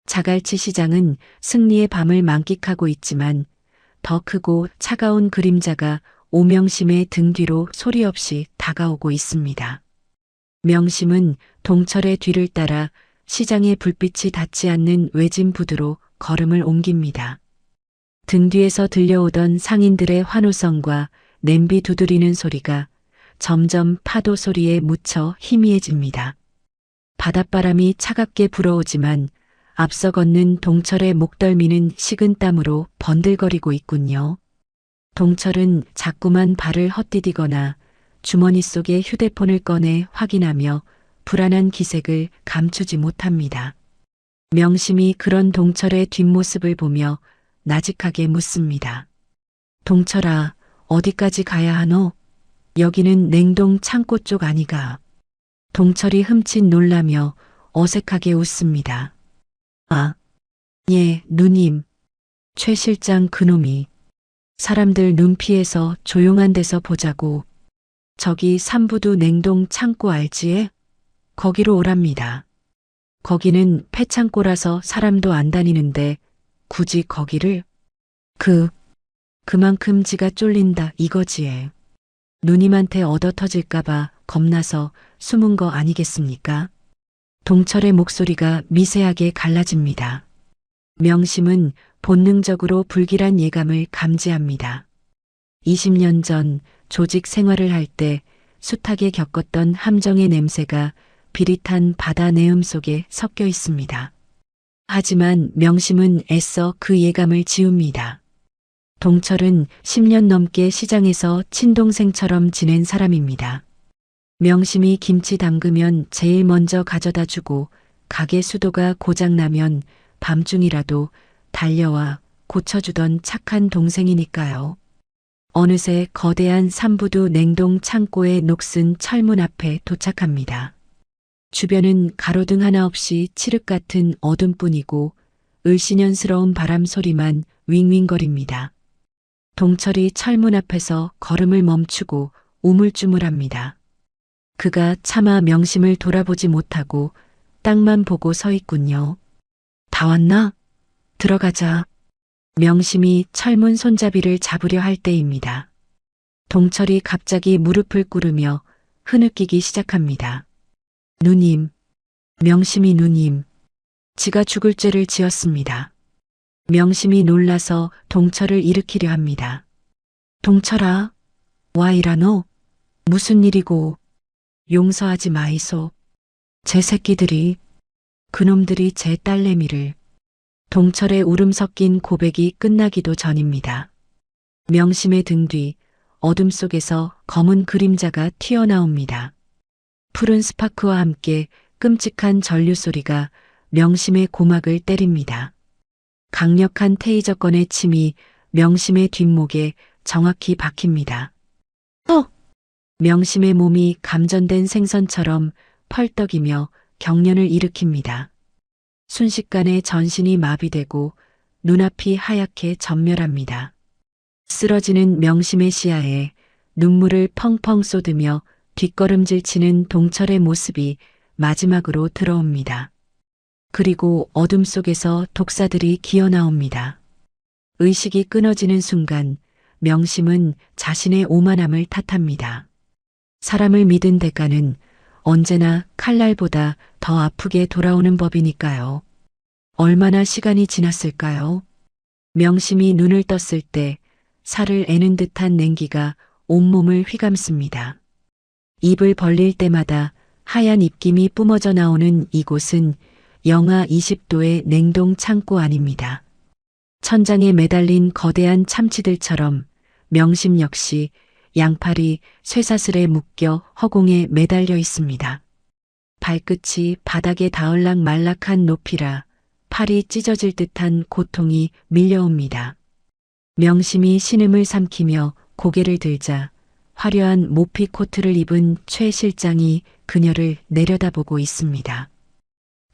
자갈치 시장은 승리의 밤을 만끽하고 있지만 더 크고 차가운 그림자가 오명심의 등 뒤로 소리 없이 다가오고 있습니다. 명심은 동철의 뒤를 따라 시장의 불빛이 닿지 않는 외진 부두로 걸음을 옮깁니다. 등 뒤에서 들려오던 상인들의 환호성과 냄비 두드리는 소리가 점점 파도 소리에 묻혀 희미해집니다. 바닷바람이 차갑게 불어오지만 앞서 걷는 동철의 목덜미는 식은땀으로 번들거리고 있군요. 동철은 자꾸만 발을 헛디디거나 주머니 속의 휴대폰을 꺼내 확인하며 불안한 기색을 감추지 못합니다. 명심이 그런 동철의 뒷모습을 보며 나직하게 묻습니다. 동철아, 어디까지 가야 하노? 여기는 냉동 창고 쪽 아니가? 동철이 흠칫 놀라며 어색하게 웃습니다. 아, 예, 누님. 최 실장 그놈이. 사람들 눈 피해서 조용한 데서 보자고. 저기 삼부두 냉동 창고 알지에? 거기로 오랍니다. 거기는 폐창고라서 사람도 안 다니는데 굳이 거기를? 그만큼 지가 쫄린다 이거지에. 누님한테 얻어터질까봐 겁나서 숨은 거 아니겠습니까? 동철의 목소리가 미세하게 갈라집니다. 명심은 본능적으로 불길한 예감을 감지합니다. 20년 전 조직 생활을 할 때 숱하게 겪었던 함정의 냄새가 비릿한 바다 내음 속에 섞여 있습니다. 하지만 명심은 애써 그 예감을 지웁니다. 동철은 10년 넘게 시장에서 친동생처럼 지낸 사람입니다. 명심이 김치 담그면 제일 먼저 가져다 주고 가게 수도가 고장나면 밤중이라도 달려와 고쳐주던 착한 동생이니까요. 어느새 거대한 삼부두 냉동 창고의 녹슨 철문 앞에 도착합니다. 주변은 가로등 하나 없이 칠흑 같은 어둠뿐이고 을씨년스러운 바람 소리만 윙윙거립니다. 동철이 철문 앞에서 걸음을 멈추고 우물쭈물합니다. 그가 차마 명심을 돌아보지 못하고 땅만 보고 서 있군요. 다 왔나? 들어가자. 명심이 철문 손잡이를 잡으려 할 때입니다. 동철이 갑자기 무릎을 꿇으며 흐느끼기 시작합니다. 누님, 명심이 누님, 지가 죽을 죄를 지었습니다. 명심이 놀라서 동철을 일으키려 합니다. 동철아, 와이라노? 무슨 일이고? 용서하지 마이소. 제 새끼들이, 그놈들이 제 딸내미를. 동철의 울음 섞인 고백이 끝나기도 전입니다. 명심의 등 뒤 어둠 속에서 검은 그림자가 튀어나옵니다. 푸른 스파크와 함께 끔찍한 전류 소리가 명심의 고막을 때립니다. 강력한 테이저건의 침이 명심의 뒷목에 정확히 박힙니다. 명심의 몸이 감전된 생선처럼 펄떡이며 경련을 일으킵니다. 순식간에 전신이 마비되고 눈앞이 하얗게 전멸합니다. 쓰러지는 명심의 시야에 눈물을 펑펑 쏟으며 뒷걸음질 치는 동철의 모습이 마지막으로 들어옵니다. 그리고 어둠 속에서 독사들이 기어나옵니다. 의식이 끊어지는 순간 명심은 자신의 오만함을 탓합니다. 사람을 믿은 대가는 언제나 칼날보다 더 아프게 돌아오는 법이니까요. 얼마나 시간이 지났을까요? 명심이 눈을 떴을 때 살을 애는 듯한 냉기가 온몸을 휘감습니다. 입을 벌릴 때마다 하얀 입김이 뿜어져 나오는 이곳은 영하 20도의 냉동 창고 아닙니다. 천장에 매달린 거대한 참치들처럼 명심 역시 양팔이 쇠사슬에 묶여 허공에 매달려 있습니다. 발끝이 바닥에 닿을락 말락한 높이라 팔이 찢어질 듯한 고통이 밀려옵니다. 명심이 신음을 삼키며 고개를 들자 화려한 모피 코트를 입은 최 실장이 그녀를 내려다보고 있습니다.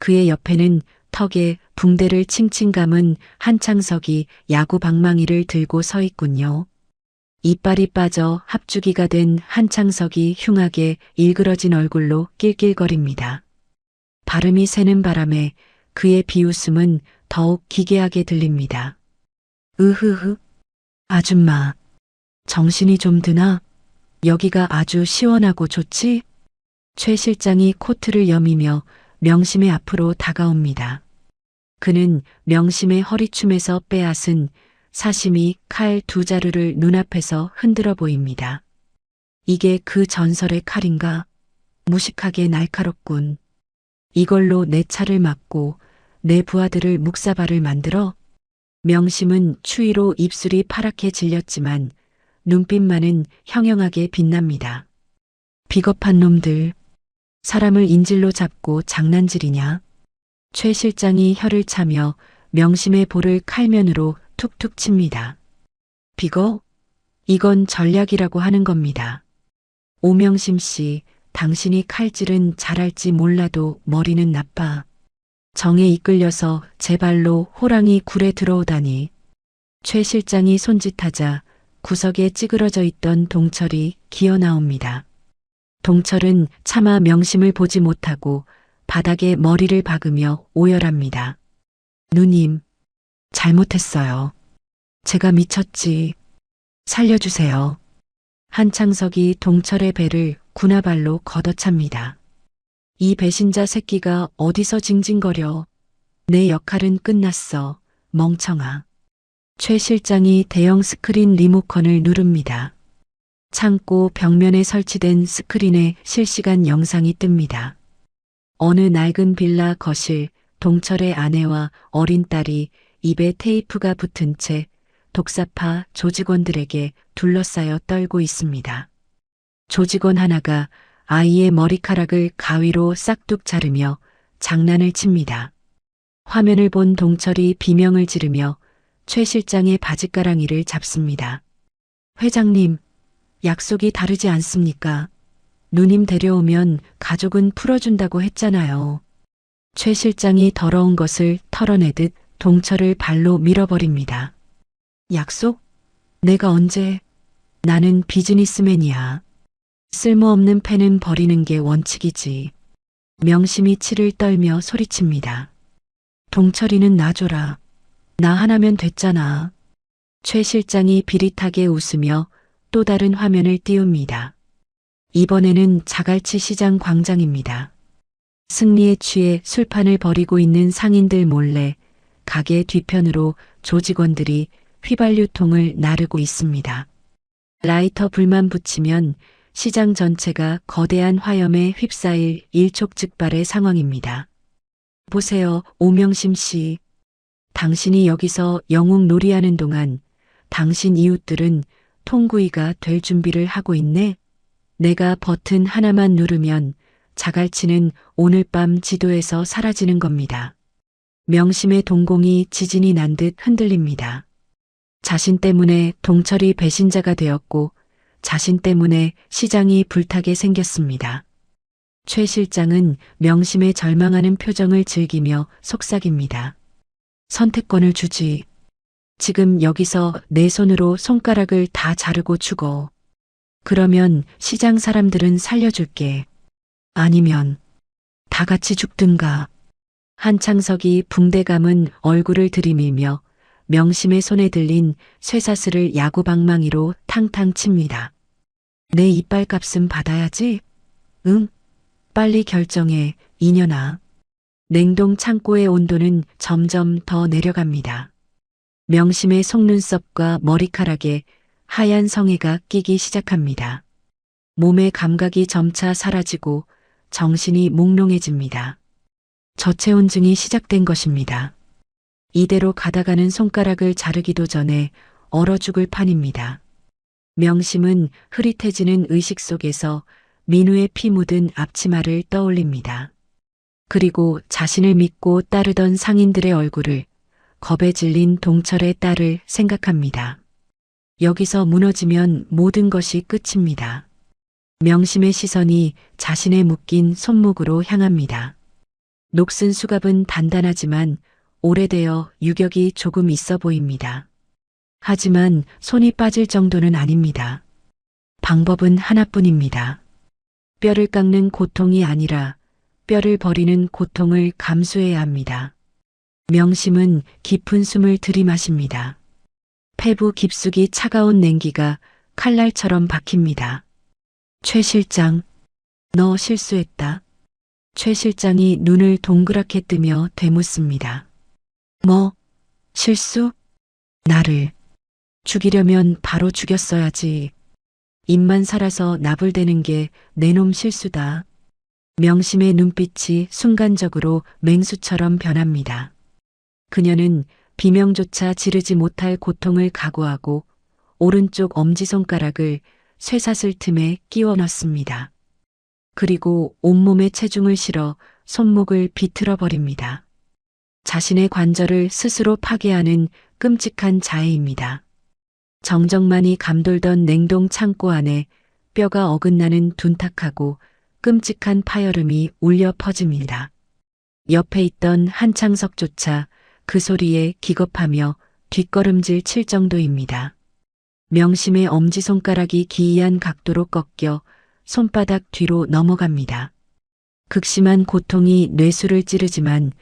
그의 옆에는 턱에 붕대를 칭칭 감은 한창석이 야구 방망이를 들고 서 있군요. 이빨이 빠져 합주기가 된 한창석이 흉하게 일그러진 얼굴로 낄낄거립니다. 발음이 새는 바람에 그의 비웃음은 더욱 기괴하게 들립니다. 으흐흐, 아줌마, 정신이 좀 드나? 여기가 아주 시원하고 좋지? 최 실장이 코트를 여미며 명심의 앞으로 다가옵니다. 그는 명심의 허리춤에서 빼앗은 사시미 칼 2자루를 눈앞에서 흔들어 보입니다. 이게 그 전설의 칼인가? 무식하게 날카롭군. 이걸로 내 차를 막고 내 부하들을 묵사발을 만들어? 명심은 추위로 입술이 파랗게 질렸지만 눈빛만은 형형하게 빛납니다. 비겁한 놈들. 사람을 인질로 잡고 장난질이냐? 최 실장이 혀를 차며 명심의 볼을 칼면으로 툭툭 칩니다. 비거? 이건 전략이라고 하는 겁니다. 오명심 씨, 당신이 칼질은 잘할지 몰라도 머리는 나빠. 정에 이끌려서 제 발로 호랑이 굴에 들어오다니. 최 실장이 손짓하자 구석에 찌그러져 있던 동철이 기어 나옵니다. 동철은 차마 명심을 보지 못하고 바닥에 머리를 박으며 오열합니다. 누님, 잘못했어요. 제가 미쳤지. 살려주세요. 한창석이 동철의 배를 군화발로 걷어찹니다. 이 배신자 새끼가 어디서 징징거려. 내 역할은 끝났어. 멍청아. 최 실장이 대형 스크린 리모컨을 누릅니다. 창고 벽면에 설치된 스크린에 실시간 영상이 뜹니다. 어느 낡은 빌라 거실, 동철의 아내와 어린 딸이 입에 테이프가 붙은 채 독사파 조직원들에게 둘러싸여 떨고 있습니다. 조직원 하나가 아이의 머리카락을 가위로 싹둑 자르며 장난을 칩니다. 화면을 본 동철이 비명을 지르며 최 실장의 바짓가랑이를 잡습니다. 회장님, 약속이 다르지 않습니까? 누님 데려오면 가족은 풀어준다고 했잖아요. 최 실장이 더러운 것을 털어내듯 동철을 발로 밀어버립니다. 약속? 내가 언제? 나는 비즈니스맨이야. 쓸모없는 펜은 버리는 게 원칙이지. 명심이 치를 떨며 소리칩니다. 동철이는 놔줘라. 나 하나면 됐잖아. 최 실장이 비릿하게 웃으며 또 다른 화면을 띄웁니다. 이번에는 자갈치 시장 광장입니다. 승리에 취해 술판을 벌이고 있는 상인들 몰래 가게 뒤편으로 조직원들이 휘발유통을 나르고 있습니다. 라이터 불만 붙이면 시장 전체가 거대한 화염에 휩싸일 일촉즉발의 상황입니다. 보세요, 오명심 씨. 당신이 여기서 영웅 놀이하는 동안 당신 이웃들은 통구이가 될 준비를 하고 있네. 내가 버튼 하나만 누르면 자갈치는 오늘 밤 지도에서 사라지는 겁니다. 명심의 동공이 지진이 난 듯 흔들립니다. 자신 때문에 동철이 배신자가 되었고 자신 때문에 시장이 불타게 생겼습니다. 최 실장은 명심의 절망하는 표정을 즐기며 속삭입니다. 선택권을 주지. 지금 여기서 내 손으로 손가락을 다 자르고 죽어. 그러면 시장 사람들은 살려줄게. 아니면 다 같이 죽든가. 한창석이 붕대 감은 얼굴을 들이밀며 명심의 손에 들린 쇠사슬을 야구방망이로 탕탕 칩니다. 내 이빨 값은 받아야지. 응? 빨리 결정해, 이년아. 냉동 창고의 온도는 점점 더 내려갑니다. 명심의 속눈썹과 머리카락에 하얀 성에가 끼기 시작합니다. 몸의 감각이 점차 사라지고 정신이 몽롱해집니다. 저체온증이 시작된 것입니다. 이대로 가다가는 손가락을 자르기도 전에 얼어 죽을 판입니다. 명심은 흐릿해지는 의식 속에서 민우의 피 묻은 앞치마를 떠올립니다. 그리고 자신을 믿고 따르던 상인들의 얼굴을, 겁에 질린 동철의 딸을 생각합니다. 여기서 무너지면 모든 것이 끝입니다. 명심의 시선이 자신의 묶인 손목으로 향합니다. 녹슨 수갑은 단단하지만 오래되어 유격이 조금 있어 보입니다. 하지만 손이 빠질 정도는 아닙니다. 방법은 하나뿐입니다. 뼈를 깎는 고통이 아니라 뼈를 버리는 고통을 감수해야 합니다. 명심은 깊은 숨을 들이마십니다. 폐부 깊숙이 차가운 냉기가 칼날처럼 박힙니다. 최 실장, 너 실수했다. 최 실장이 눈을 동그랗게 뜨며 되묻습니다. 뭐? 실수? 나를 죽이려면 바로 죽였어야지. 입만 살아서 나불대는 게 내 놈 실수다. 명심의 눈빛이 순간적으로 맹수처럼 변합니다. 그녀는 비명조차 지르지 못할 고통을 각오하고 오른쪽 엄지손가락을 쇠사슬 틈에 끼워 넣습니다. 그리고 온몸에 체중을 실어 손목을 비틀어 버립니다. 자신의 관절을 스스로 파괴하는 끔찍한 자해입니다. 정적만이 감돌던 냉동 창고 안에 뼈가 어긋나는 둔탁하고 끔찍한 파열음이 울려 퍼집니다. 옆에 있던 한창석조차 그 소리에 기겁하며 뒷걸음질 칠 정도입니다. 명심의 엄지손가락이 기이한 각도로 꺾여 손바닥 뒤로 넘어갑니다. 극심한 고통이 뇌수를 찌르지만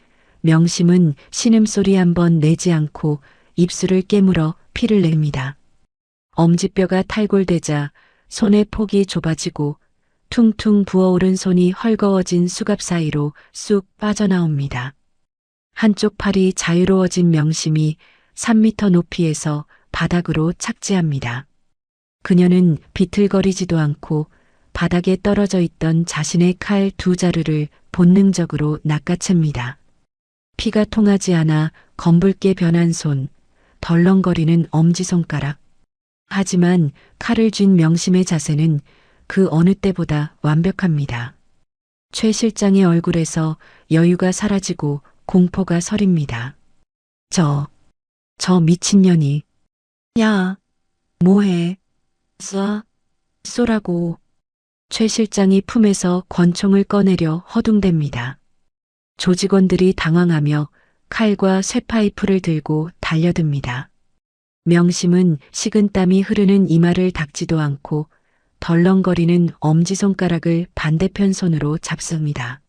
명심은 신음소리 한 번 내지 않고 입술을 깨물어 피를 냅니다. 엄지뼈가 탈골되자 손의 폭이 좁아지고 퉁퉁 부어오른 손이 헐거워진 수갑 사이로 쑥 빠져나옵니다. 한쪽 팔이 자유로워진 명심이 3m 높이에서 바닥으로 착지합니다. 그녀는 비틀거리지도 않고 바닥에 떨어져 있던 자신의 칼 두 자루를 본능적으로 낚아챕니다. 피가 통하지 않아 검붉게 변한 손, 덜렁거리는 엄지손가락. 하지만 칼을 쥔 명심의 자세는 그 어느 때보다 완벽합니다. 최 실장의 얼굴에서 여유가 사라지고 공포가 서립니다. 저 미친년이. 야, 뭐해? 쏘라고. 최 실장이 품에서 권총을 꺼내려 허둥댑니다. 조직원들이 당황하며 칼과 쇠파이프를 들고 달려듭니다. 명심은 식은땀이 흐르는 이마를 닦지도 않고 덜렁거리는 엄지손가락을 반대편 손으로 잡습니다.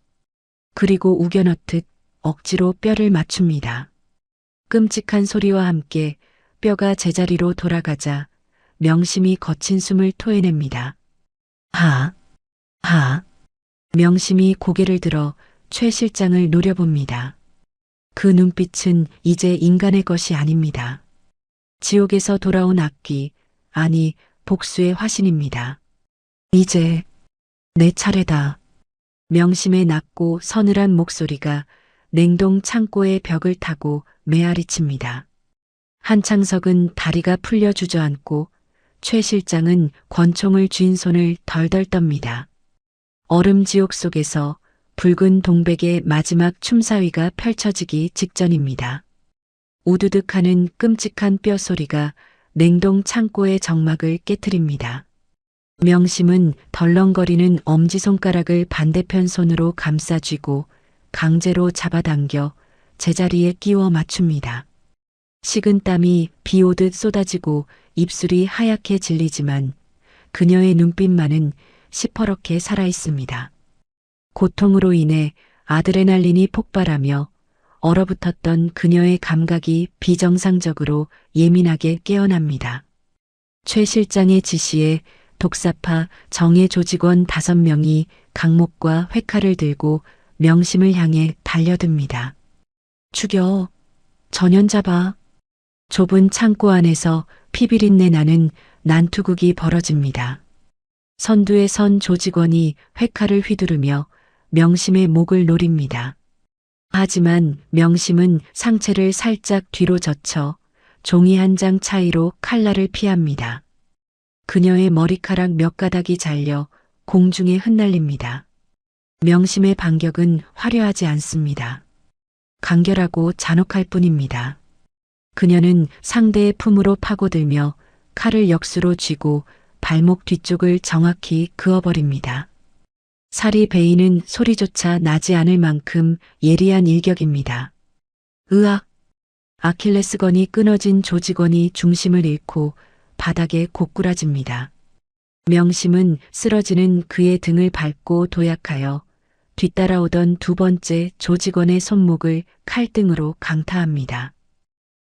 그리고 우겨넣듯 억지로 뼈를 맞춥니다. 끔찍한 소리와 함께 뼈가 제자리로 돌아가자 명심이 거친 숨을 토해냅니다. 하, 하. 명심이 고개를 들어 최 실장을 노려봅니다. 그 눈빛은 이제 인간의 것이 아닙니다. 지옥에서 돌아온 악귀, 아니 복수의 화신입니다. 이제 내 차례다. 명심의 낮고 서늘한 목소리가 냉동 창고의 벽을 타고 메아리칩니다. 한창석은 다리가 풀려 주저앉고 최 실장은 권총을 쥔 손을 덜덜 떱니다. 얼음 지옥 속에서 붉은 동백의 마지막 춤사위가 펼쳐지기 직전입니다. 우두둑하는 끔찍한 뼈 소리가 냉동 창고의 정막을 깨트립니다. 명심은 덜렁거리는 엄지손가락을 반대편 손으로 감싸쥐고 강제로 잡아당겨 제자리에 끼워 맞춥니다. 식은 땀이 비 오듯 쏟아지고 입술이 하얗게 질리지만 그녀의 눈빛만은 시퍼렇게 살아있습니다. 고통으로 인해 아드레날린이 폭발하며 얼어붙었던 그녀의 감각이 비정상적으로 예민하게 깨어납니다. 최 실장의 지시에 독사파 정예 조직원 5명이 강목과 회칼을 들고 명심을 향해 달려듭니다. 죽여, 전연 잡아. 좁은 창고 안에서 피비린내 나는 난투극이 벌어집니다. 선두에 선 조직원이 회칼을 휘두르며 명심의 목을 노립니다. 하지만 명심은 상체를 살짝 뒤로 젖혀 종이 한 장 차이로 칼날을 피합니다. 그녀의 머리카락 몇 가닥이 잘려 공중에 흩날립니다. 명심의 반격은 화려하지 않습니다. 간결하고 잔혹할 뿐입니다. 그녀는 상대의 품으로 파고들며 칼을 역수로 쥐고 발목 뒤쪽을 정확히 그어버립니다. 살이 베이는 소리조차 나지 않을 만큼 예리한 일격입니다. 으악! 아킬레스건이 끊어진 조직원이 중심을 잃고 바닥에 고꾸라집니다. 명심은 쓰러지는 그의 등을 밟고 도약하여 뒤따라오던 두 번째 조직원의 손목을 칼등으로 강타합니다.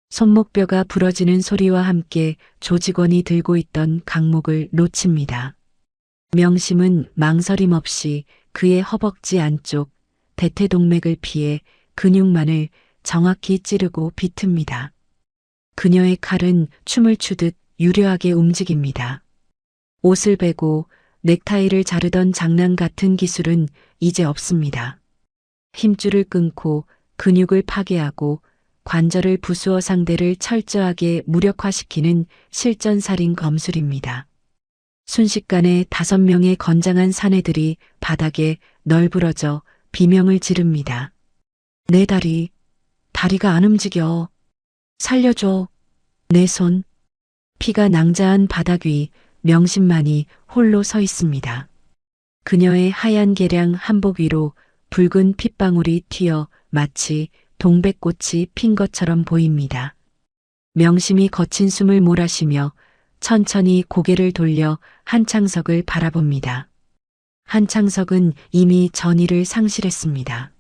손목뼈가 부러지는 소리와 함께 조직원이 들고 있던 강목을 놓칩니다. 명심은 망설임 없이 그의 허벅지 안쪽 대퇴동맥을 피해 근육만을 정확히 찌르고 비틉니다. 그녀의 칼은 춤을 추듯 유려하게 움직입니다. 옷을 베고 넥타이를 자르던 장난 같은 기술은 이제 없습니다. 힘줄을 끊고 근육을 파괴하고 관절을 부수어 상대를 철저하게 무력화시키는 실전살인 검술입니다. 순식간에 5명의 건장한 사내들이 바닥에 널브러져 비명을 지릅니다. 내 다리가 안 움직여. 살려줘. 내 손. 피가 낭자한 바닥 위 명심만이 홀로 서 있습니다. 그녀의 하얀 개량 한복 위로 붉은 핏방울이 튀어 마치 동백꽃이 핀 것처럼 보입니다. 명심이 거친 숨을 몰아쉬며 천천히 고개를 돌려 한창석을 바라봅니다. 한창석은 이미 전의를 상실했습니다.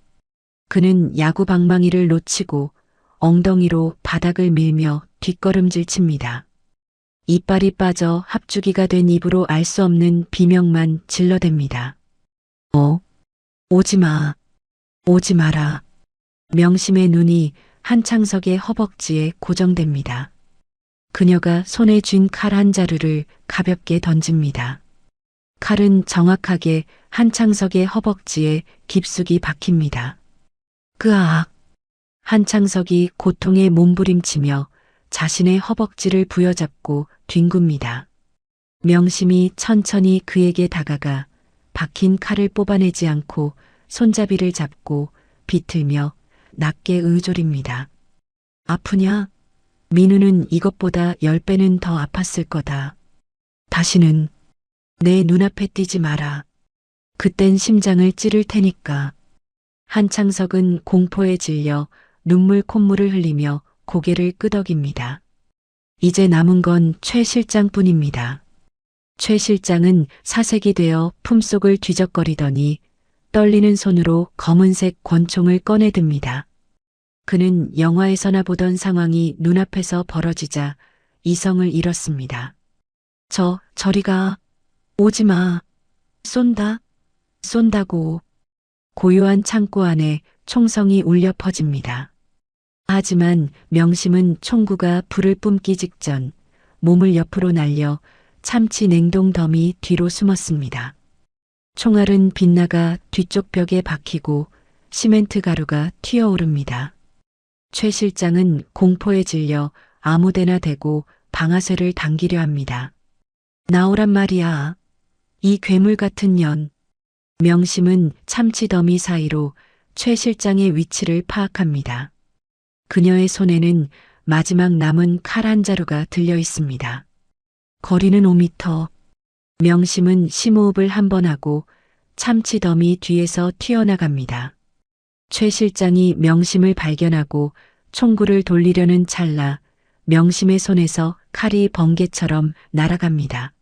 그는 야구 방망이를 놓치고 엉덩이로 바닥을 밀며 뒷걸음질 칩니다. 이빨이 빠져 합주기가 된 입으로 알 수 없는 비명만 질러댑니다. 오지 마. 오지 마라. 명심의 눈이 한창석의 허벅지에 고정됩니다. 그녀가 손에 쥔 칼 한 자루를 가볍게 던집니다. 칼은 정확하게 한창석의 허벅지에 깊숙이 박힙니다. 그악! 한창석이 고통에 몸부림치며 자신의 허벅지를 부여잡고 뒹굽니다. 명심이 천천히 그에게 다가가 박힌 칼을 뽑아내지 않고 손잡이를 잡고 비틀며 낮게 의졸입니다. 아프냐? 민우는 이것보다 10배는 더 아팠을 거다. 다시는 내 눈앞에 띄지 마라. 그땐 심장을 찌를 테니까. 한창석은 공포에 질려 눈물 콧물을 흘리며 고개를 끄덕입니다. 이제 남은 건 최 실장뿐입니다. 최 실장은 사색이 되어 품속을 뒤적거리더니 떨리는 손으로 검은색 권총을 꺼내듭니다. 그는 영화에서나 보던 상황이 눈앞에서 벌어지자 이성을 잃었습니다. 저리 가. 오지 마. 쏜다. 쏜다고. 고요한 창고 안에 총성이 울려 퍼집니다. 하지만 명심은 총구가 불을 뿜기 직전 몸을 옆으로 날려 참치 냉동 더미 뒤로 숨었습니다. 총알은 빗나가 뒤쪽 벽에 박히고 시멘트 가루가 튀어오릅니다. 최 실장은 공포에 질려 아무데나 대고 방아쇠를 당기려 합니다. 나오란 말이야. 이 괴물 같은 년. 명심은 참치 더미 사이로 최 실장의 위치를 파악합니다. 그녀의 손에는 마지막 남은 칼 한 자루가 들려 있습니다. 거리는 5m. 명심은 심호흡을 한 번 하고 참치 더미 뒤에서 튀어나갑니다. 최 실장이 명심을 발견하고 총구를 돌리려는 찰나 명심의 손에서 칼이 번개처럼 날아갑니다.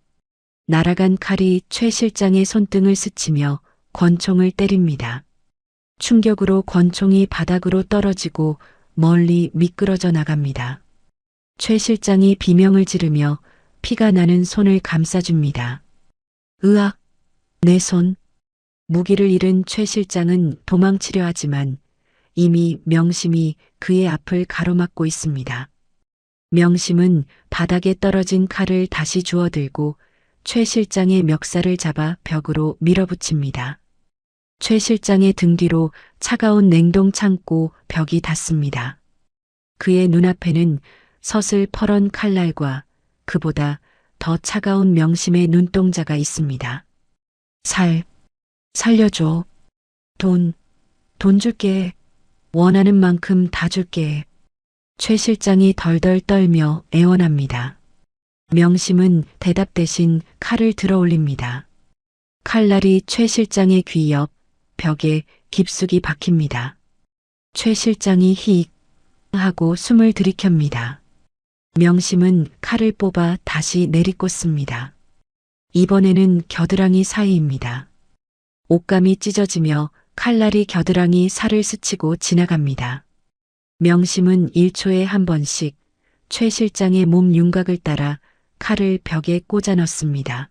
날아간 칼이 최 실장의 손등을 스치며 권총을 때립니다. 충격으로 권총이 바닥으로 떨어지고 멀리 미끄러져 나갑니다. 최 실장이 비명을 지르며 피가 나는 손을 감싸줍니다. 으악! 내 손! 무기를 잃은 최 실장은 도망치려 하지만 이미 명심이 그의 앞을 가로막고 있습니다. 명심은 바닥에 떨어진 칼을 다시 주워들고 최 실장의 멱살을 잡아 벽으로 밀어붙입니다. 최 실장의 등 뒤로 차가운 냉동 창고 벽이 닿습니다. 그의 눈앞에는 서슬퍼런 칼날과 그보다 더 차가운 명심의 눈동자가 있습니다. 살려줘. 돈 줄게. 원하는 만큼 다 줄게. 최 실장이 덜덜 떨며 애원합니다. 명심은 대답 대신 칼을 들어 올립니다. 칼날이 최 실장의 귀 옆 벽에 깊숙이 박힙니다. 최 실장이 히익 하고 숨을 들이켭니다. 명심은 칼을 뽑아 다시 내리꽂습니다. 이번에는 겨드랑이 사이입니다. 옷감이 찢어지며 칼날이 겨드랑이 살을 스치고 지나갑니다. 명심은 1초에 한 번씩 최 실장의 몸 윤곽을 따라 칼을 벽에 꽂아 넣습니다.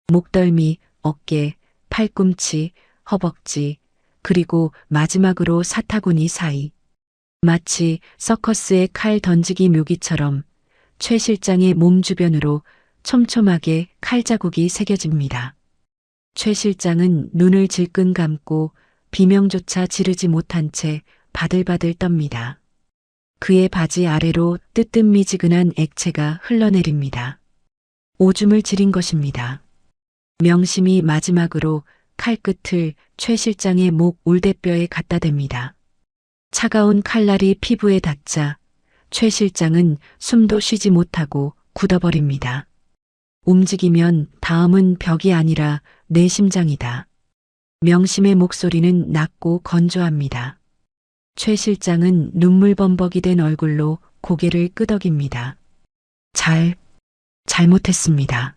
목덜미, 어깨, 팔꿈치, 허벅지, 그리고 마지막으로 사타구니 사이. 마치 서커스의 칼 던지기 묘기처럼 최 실장의 몸 주변으로 촘촘하게 칼자국이 새겨집니다. 최 실장은 눈을 질끈 감고 비명조차 지르지 못한 채 바들바들 떱니다. 그의 바지 아래로 뜨뜻미지근한 액체가 흘러내립니다. 오줌을 지린 것입니다. 명심이 마지막으로 칼끝을 최 실장의 목 올대뼈에 갖다 댑니다. 차가운 칼날이 피부에 닿자 최 실장은 숨도 쉬지 못하고 굳어버립니다. 움직이면 다음은 벽이 아니라 내 심장이다. 명심의 목소리는 낮고 건조합니다. 최 실장은 눈물 범벅이 된 얼굴로 고개를 끄덕입니다. 잘못했습니다.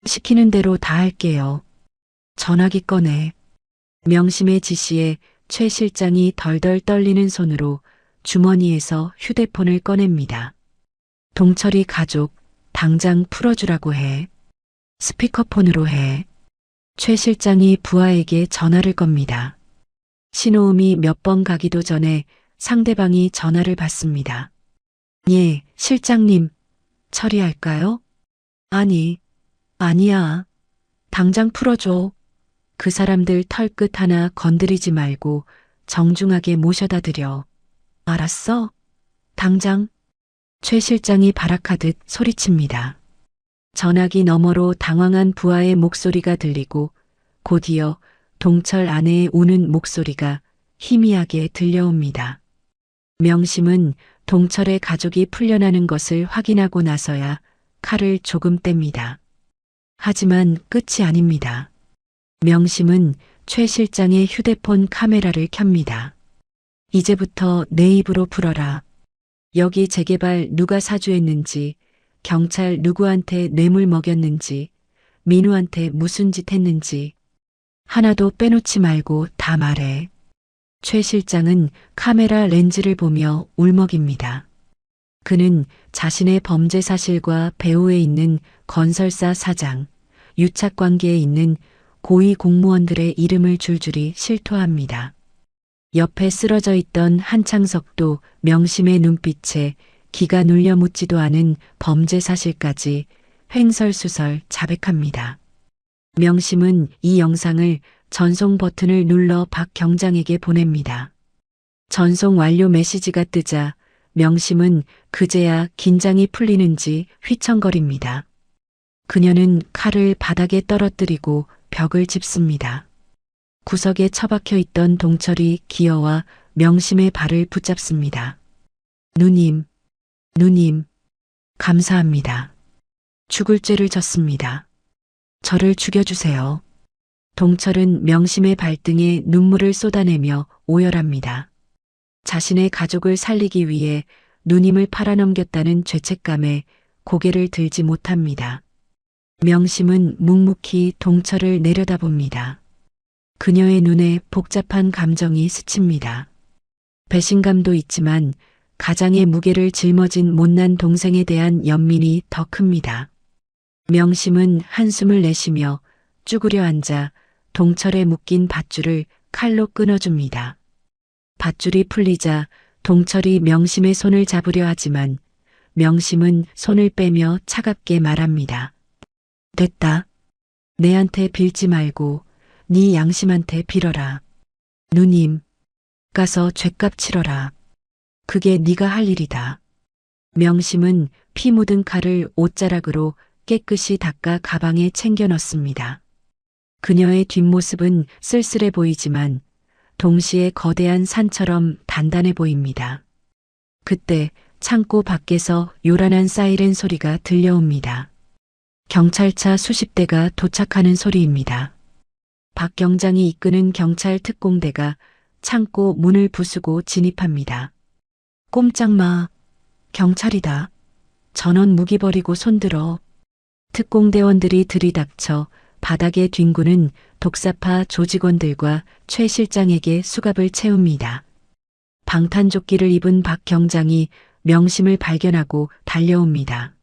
시키는 대로 다 할게요. 전화기 꺼내. 명심의 지시에 최 실장이 덜덜 떨리는 손으로 주머니에서 휴대폰을 꺼냅니다. 동철이 가족, 당장 풀어주라고 해. 스피커폰으로 해. 최 실장이 부하에게 전화를 겁니다. 신호음이 몇 번 가기도 전에 상대방이 전화를 받습니다. 예, 실장님, 처리할까요? 아니야. 당장 풀어줘. 그 사람들 털끝 하나 건드리지 말고 정중하게 모셔다 드려. 알았어? 당장. 최 실장이 발악하듯 소리칩니다. 전화기 너머로 당황한 부하의 목소리가 들리고 곧이어 동철 아내의 우는 목소리가 희미하게 들려옵니다. 명심은 동철의 가족이 풀려나는 것을 확인하고 나서야 칼을 조금 뗍니다. 하지만 끝이 아닙니다. 명심은 최 실장의 휴대폰 카메라를 켭니다. 이제부터 내 입으로 풀어라. 여기 재개발 누가 사주했는지, 경찰 누구한테 뇌물 먹였는지, 민우한테 무슨 짓 했는지 하나도 빼놓지 말고 다 말해. 최 실장은 카메라 렌즈를 보며 울먹입니다. 그는 자신의 범죄 사실과 배후에 있는 건설사 사장, 유착 관계에 있는 고위 공무원들의 이름을 줄줄이 실토합니다. 옆에 쓰러져 있던 한창석도 명심의 눈빛에 기가 눌려 묻지도 않은 범죄 사실까지 횡설수설 자백합니다. 명심은 이 영상을 전송 버튼을 눌러 박 경장에게 보냅니다. 전송 완료 메시지가 뜨자 명심은 그제야 긴장이 풀리는지 휘청거립니다. 그녀는 칼을 바닥에 떨어뜨리고 벽을 짚습니다. 구석에 처박혀 있던 동철이 기어와 명심의 발을 붙잡습니다. 누님, 감사합니다. 죽을 죄를 졌습니다. 저를 죽여주세요. 동철은 명심의 발등에 눈물을 쏟아내며 오열합니다. 자신의 가족을 살리기 위해 누님을 팔아넘겼다는 죄책감에 고개를 들지 못합니다. 명심은 묵묵히 동철을 내려다봅니다. 그녀의 눈에 복잡한 감정이 스칩니다. 배신감도 있지만 가장의 무게를 짊어진 못난 동생에 대한 연민이 더 큽니다. 명심은 한숨을 내쉬며 쭈그려 앉아 동철에 묶인 밧줄을 칼로 끊어줍니다. 밧줄이 풀리자 동철이 명심의 손을 잡으려 하지만 명심은 손을 빼며 차갑게 말합니다. 됐다. 내한테 빌지 말고 네 양심한테 빌어라. 누님, 가서 죗값 치러라. 그게 네가 할 일이다. 명심은 피 묻은 칼을 옷자락으로 깨끗이 닦아 가방에 챙겨 넣습니다. 그녀의 뒷모습은 쓸쓸해 보이지만 동시에 거대한 산처럼 단단해 보입니다. 그때 창고 밖에서 요란한 사이렌 소리가 들려옵니다. 경찰차 수십 대가 도착하는 소리입니다. 박 경장이 이끄는 경찰 특공대가 창고 문을 부수고 진입합니다. 꼼짝 마. 경찰이다. 전원 무기 버리고 손들어. 특공대원들이 들이닥쳐 바닥에 뒹구는 독사파 조직원들과 최 실장에게 수갑을 채웁니다. 방탄조끼를 입은 박 경장이 명심을 발견하고 달려옵니다.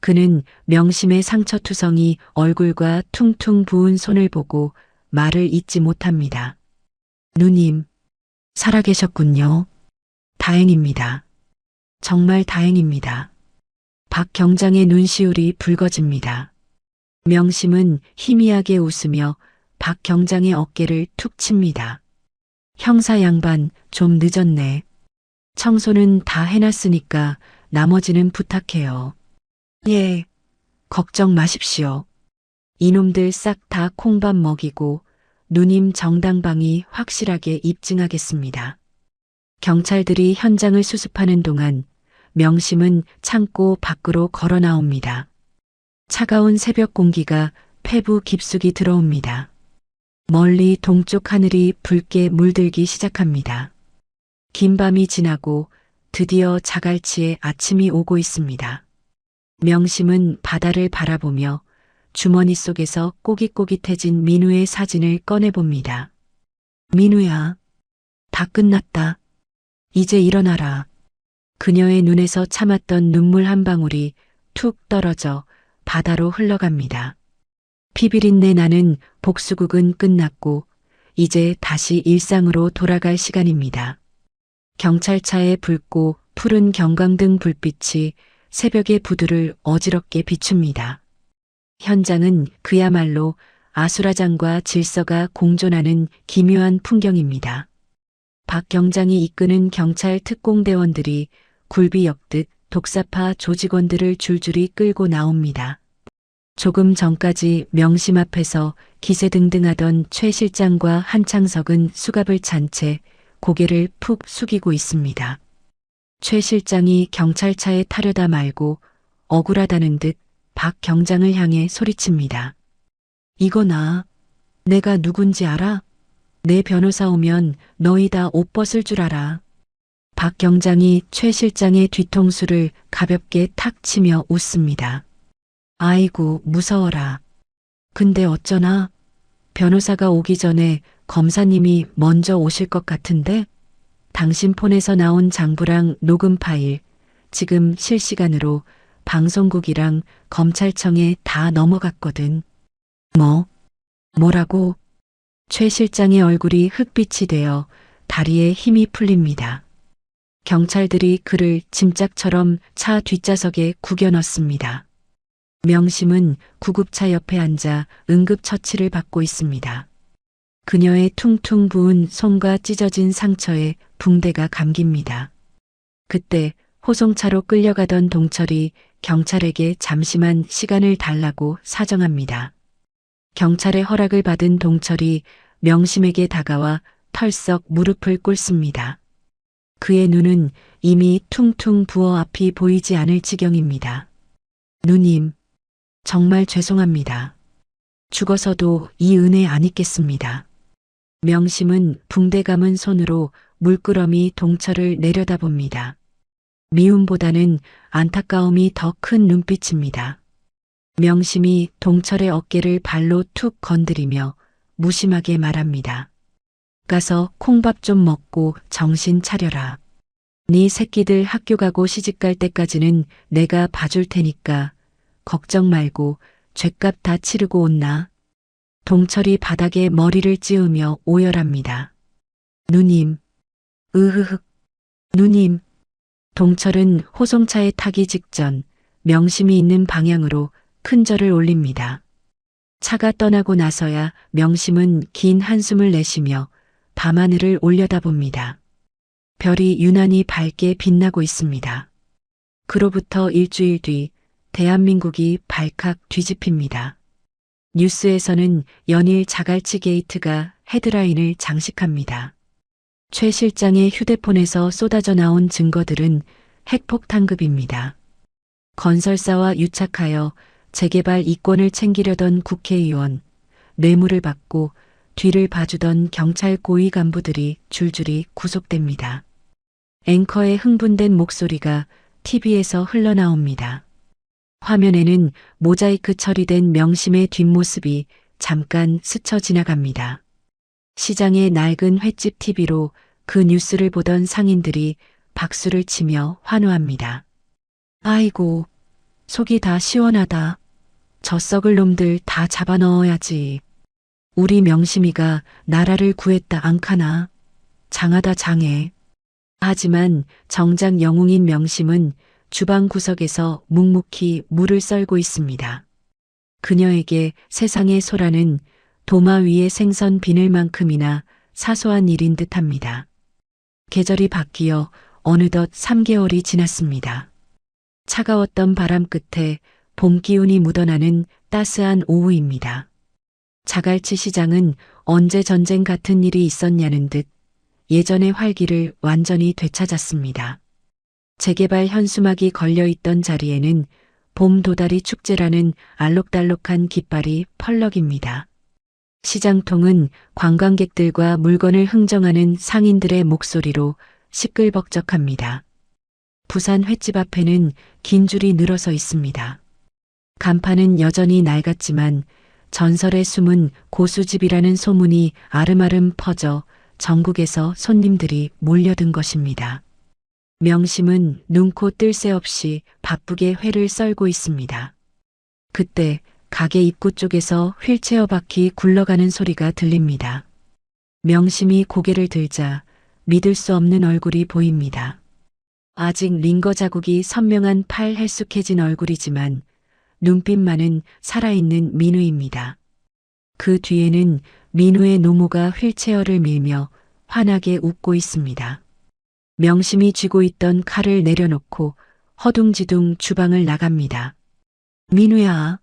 그는 명심의 상처투성이 얼굴과 퉁퉁 부은 손을 보고 말을 잇지 못합니다. 누님, 살아계셨군요. 다행입니다. 정말 다행입니다. 박 경장의 눈시울이 붉어집니다. 명심은 희미하게 웃으며 박 경장의 어깨를 툭 칩니다. 형사 양반, 좀 늦었네. 청소는 다 해놨으니까 나머지는 부탁해요. 예, 걱정 마십시오. 이놈들 싹 다 콩밥 먹이고 누님 정당방위 확실하게 입증하겠습니다. 경찰들이 현장을 수습하는 동안 명심은 창고 밖으로 걸어 나옵니다. 차가운 새벽 공기가 폐부 깊숙이 들어옵니다. 멀리 동쪽 하늘이 붉게 물들기 시작합니다. 긴 밤이 지나고 드디어 자갈치의 아침이 오고 있습니다. 명심은 바다를 바라보며 주머니 속에서 꼬깃꼬깃해진 민우의 사진을 꺼내봅니다. 민우야, 다 끝났다. 이제 일어나라. 그녀의 눈에서 참았던 눈물 한 방울이 툭 떨어져 바다로 흘러갑니다. 피비린내 나는 복수극은 끝났고 이제 다시 일상으로 돌아갈 시간입니다. 경찰차의 붉고 푸른 경광등 불빛이 새벽의 부두를 어지럽게 비춥니다. 현장은 그야말로 아수라장과 질서가 공존하는 기묘한 풍경입니다. 박 경장이 이끄는 경찰 특공대원들이 굴비 엮듯 독사파 조직원들을 줄줄이 끌고 나옵니다. 조금 전까지 명심 앞에서 기세등등하던 최 실장과 한창석은 수갑을 찬 채 고개를 푹 숙이고 있습니다. 최 실장이 경찰차에 타려다 말고 억울하다는 듯 박 경장을 향해 소리칩니다. 이거나 내가 누군지 알아? 내 변호사 오면 너희 다 옷 벗을 줄 알아. 박 경장이 최 실장의 뒤통수를 가볍게 탁 치며 웃습니다. 아이고 무서워라. 근데 어쩌나 변호사가 오기 전에 검사님이 먼저 오실 것 같은데? 당신 폰에서 나온 장부랑 녹음 파일, 지금 실시간으로 방송국이랑 검찰청에 다 넘어갔거든. 뭐라고? 최 실장의 얼굴이 흑빛이 되어 다리에 힘이 풀립니다. 경찰들이 그를 짐짝처럼 차 뒷좌석에 구겨 넣습니다. 명심은 구급차 옆에 앉아 응급처치를 받고 있습니다. 그녀의 퉁퉁 부은 손과 찢어진 상처에 붕대가 감깁니다. 그때 호송차로 끌려가던 동철이 경찰에게 잠시만 시간을 달라고 사정합니다. 경찰의 허락을 받은 동철이 명심에게 다가와 털썩 무릎을 꿇습니다. 그의 눈은 이미 퉁퉁 부어 앞이 보이지 않을 지경입니다. 누님, 정말 죄송합니다. 죽어서도 이 은혜 안 잊겠습니다. 명심은 붕대 감은 손으로 물끄러미 동철을 내려다봅니다. 미움보다는 안타까움이 더 큰 눈빛입니다. 명심이 동철의 어깨를 발로 툭 건드리며 무심하게 말합니다. 가서 콩밥 좀 먹고 정신 차려라. 네 새끼들 학교 가고 시집 갈 때까지는 내가 봐줄 테니까 걱정 말고 죗값 다 치르고 온나. 동철이 바닥에 머리를 찌우며 오열합니다. 누님, 으흐흑, 누님. 동철은 호송차에 타기 직전 명심이 있는 방향으로 큰 절을 올립니다. 차가 떠나고 나서야 명심은 긴 한숨을 내쉬며 밤하늘을 올려다봅니다. 별이 유난히 밝게 빛나고 있습니다. 그로부터 일주일 뒤 대한민국이 발칵 뒤집힙니다. 뉴스에서는 연일 자갈치 게이트가 헤드라인을 장식합니다. 최 실장의 휴대폰에서 쏟아져 나온 증거들은 핵폭탄급입니다. 건설사와 유착하여 재개발 이권을 챙기려던 국회의원, 뇌물을 받고 뒤를 봐주던 경찰 고위 간부들이 줄줄이 구속됩니다. 앵커의 흥분된 목소리가 TV에서 흘러나옵니다. 화면에는 모자이크 처리된 명심의 뒷모습이 잠깐 스쳐 지나갑니다. 시장의 낡은 횟집 TV로 그 뉴스를 보던 상인들이 박수를 치며 환호합니다. 아이고, 속이 다 시원하다. 저 썩을 놈들 다 잡아넣어야지. 우리 명심이가 나라를 구했다 앙카나. 장하다 장해. 하지만 정작 영웅인 명심은 주방 구석에서 묵묵히 물을 썰고 있습니다. 그녀에게 세상의 소라는 도마 위의 생선 비늘만큼이나 사소한 일인 듯합니다. 계절이 바뀌어 어느덧 3개월이 지났습니다. 차가웠던 바람 끝에 봄 기운이 묻어나는 따스한 오후입니다. 자갈치 시장은 언제 전쟁 같은 일이 있었냐는 듯 예전의 활기를 완전히 되찾았습니다. 재개발 현수막이 걸려있던 자리에는 봄 도다리 축제라는 알록달록한 깃발이 펄럭입니다. 시장통은 관광객들과 물건을 흥정하는 상인들의 목소리로 시끌벅적합니다. 부산 횟집 앞에는 긴 줄이 늘어서 있습니다. 간판은 여전히 낡았지만 전설의 숨은 고수집이라는 소문이 아름아름 퍼져 전국에서 손님들이 몰려든 것입니다. 명심은 눈코 뜰 새 없이 바쁘게 회를 썰고 있습니다. 그때 가게 입구 쪽에서 휠체어 바퀴 굴러가는 소리가 들립니다. 명심이 고개를 들자 믿을 수 없는 얼굴이 보입니다. 아직 링거 자국이 선명한 팔 헬쑥해진 얼굴이지만 눈빛만은 살아있는 민우입니다. 그 뒤에는 민우의 노모가 휠체어를 밀며 환하게 웃고 있습니다. 명심이 쥐고 있던 칼을 내려놓고 허둥지둥 주방을 나갑니다. 민우야.